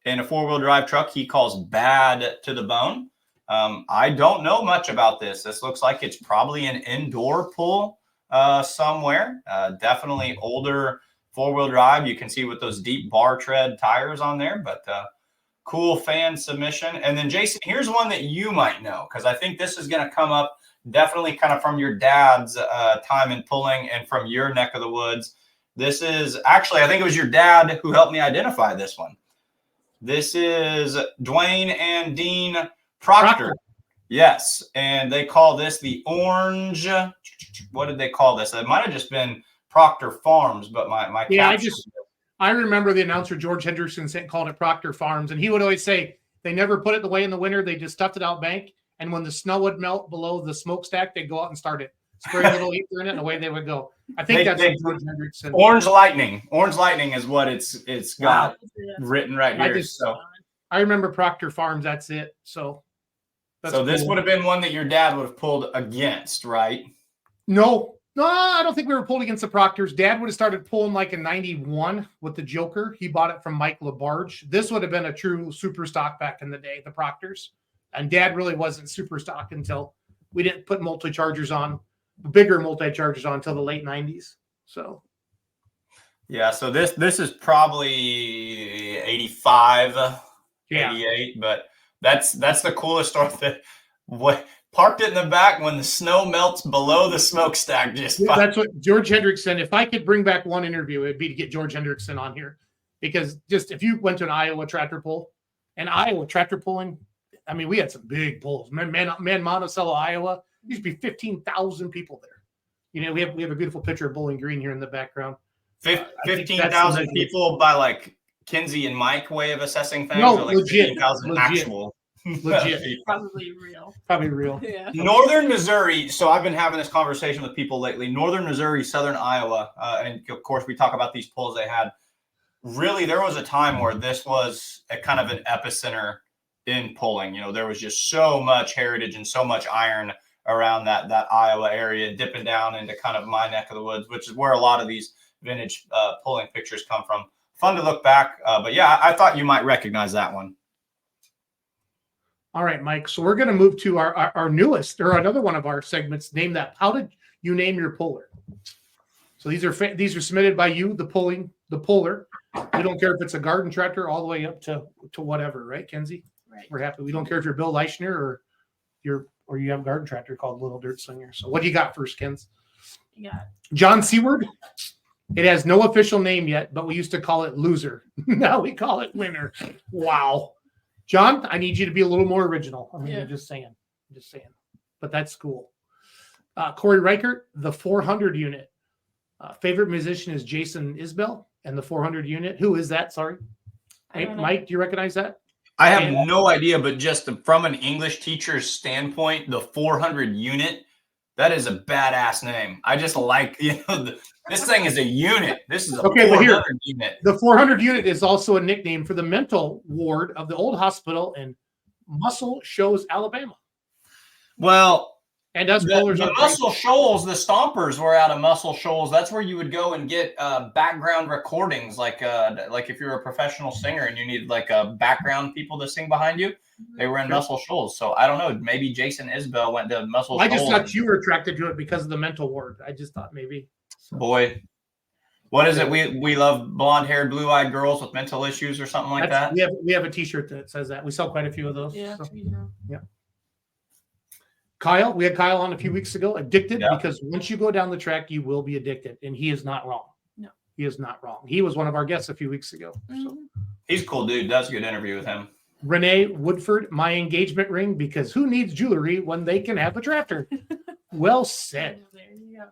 in a 4-wheel drive truck he calls Bad to the Bone. I don't know much about this. This looks like it's probably an indoor pull somewhere. Definitely older 4-wheel drive. You can see with those deep bar tread tires on there, but cool fan submission. And then Jason, here's one that you might know, because I think this is going to come up definitely kind of from your dad's time in pulling and from your neck of the woods. This is actually, I think it was your dad who helped me identify this one. This is Dwayne and Dean Proctor. Yes. And they call this the orange. What did they call this? It might have just been Proctor Farms, but my I remember the announcer George Hendrickson called it Proctor Farms, and he would always say they never put it away in the winter. They just stuffed it out bank, and when the snow would melt below the smokestack, they'd go out and start it, spray a little ether in it, and away they would go. I think that's George Hendrickson. Orange Lightning. Orange Lightning is what it's got written right here. I remember Proctor Farms. That's it. So this would have been one that your dad would have pulled against, right? No, I don't think we were pulled against the Proctors. Dad would have started pulling like in 91 with the Joker. He bought it from Mike LaBarge. This would have been a true super stock back in the day, the Proctors. And Dad really wasn't super stock until we didn't put multi-chargers on, bigger multi-chargers on until the late 90s. So. Yeah, so this is probably 85, 88, but that's the coolest story. That parked it in the back when the snow melts below the smokestack. That's what George Hendrickson. If I could bring back one interview, it'd be to get George Hendrickson on here, because just if you went to an Iowa tractor pull, and Iowa tractor pulling, I mean, we had some big pulls. Man, Monticello, Iowa, used to be 15,000 people there. You know, we have a beautiful picture of Bowling Green here in the background. 15,000 people by like Kinsey and Mike way of assessing things. No, like legit. 15,000 actual. Legit. Probably real. Probably real. Yeah. Northern Missouri. So I've been having this conversation with people lately. Northern Missouri, Southern Iowa, and of course we talk about these polls they had. Really, there was a time where this was a kind of an epicenter in pulling. You know, there was just so much heritage and so much iron around that Iowa area, dipping down into kind of my neck of the woods, which is where a lot of these vintage pulling pictures come from. Fun to look back, but yeah, I thought you might recognize that one. All right, Mike. So we're going to move to our newest, or another one of our segments. Name that. How did you name your puller? So these are submitted by you, the puller. We don't care if it's a garden tractor all the way up to whatever, right, Kenzie? Right. We're happy. We don't care if you're Bill Leischner or you have a garden tractor called Little Dirt Slinger. So what do you got first, Kenz? You got John Seward. It has no official name yet, but we used to call it Loser. Now we call it Winner. Wow. John, I need you to be a little more original. I mean, I'm just saying. But that's cool. Corey Reichert, the 400 unit. Favorite musician is Jason Isbell, and the 400 unit. Who is that? Sorry. Hey, Mike, do you recognize that? I have no idea, but just from an English teacher's standpoint, the 400 unit, that is a badass name. I just like, this thing is a unit. This is a 400 unit. The 400 unit is also a nickname for the mental ward of the old hospital in Muscle Shoals, Alabama. Well, and us pullers the Muscle Shoals, the Stompers were out of Muscle Shoals. That's where you would go and get background recordings, like if you're a professional singer and you need like a background people to sing behind you. They were in Muscle Shoals. So I don't know. Maybe Jason Isbell went to Muscle Shoals. I just thought you were attracted to it because of the mental ward. I just thought maybe. So. Boy, what is it? We love blonde-haired, blue-eyed girls with mental issues or something like that. We have a T-shirt that says that. We sell quite a few of those. Yeah. So. Yeah. Kyle, we had Kyle on a few weeks ago. Addicted, because once you go down the track, you will be addicted, and he is not wrong. No, he is not wrong. He was one of our guests a few weeks ago. So. He's a cool dude. That's a good interview with him. Renee Woodford, my engagement ring, because who needs jewelry when they can have a tractor? Well said. There you go.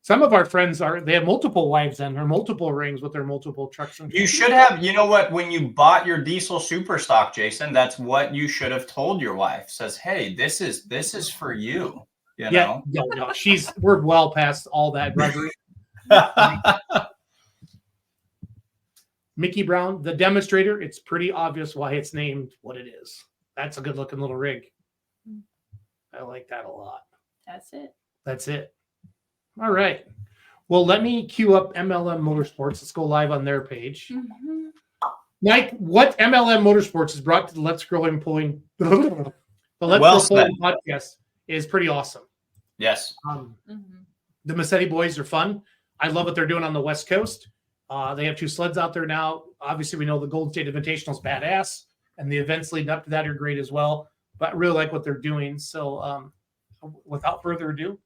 Some of our friends they have multiple wives and or multiple rings with their multiple trucks. And you should have, you know what, when you bought your diesel super stock, Jason, that's what you should have told your wife. Says, hey, this is for you. You know? No. We're well past all that rubbery. Mickey Brown, the demonstrator, it's pretty obvious why it's named what it is. That's a good looking little rig. I like that a lot. That's it. That's it. All right. Well, let me queue up MLM Motorsports. Let's go live on their page. Mm-hmm. Mike, what MLM Motorsports is brought to the Let's Grow and Pulling the Let's Well Grow Pulling said. podcast is pretty awesome. Yes. The Massetti boys are fun. I love what they're doing on the West Coast. They have 2 sleds out there now. Obviously, we know the Golden State Invitational is badass, and the events leading up to that are great as well. But I really like what they're doing. So, without further ado,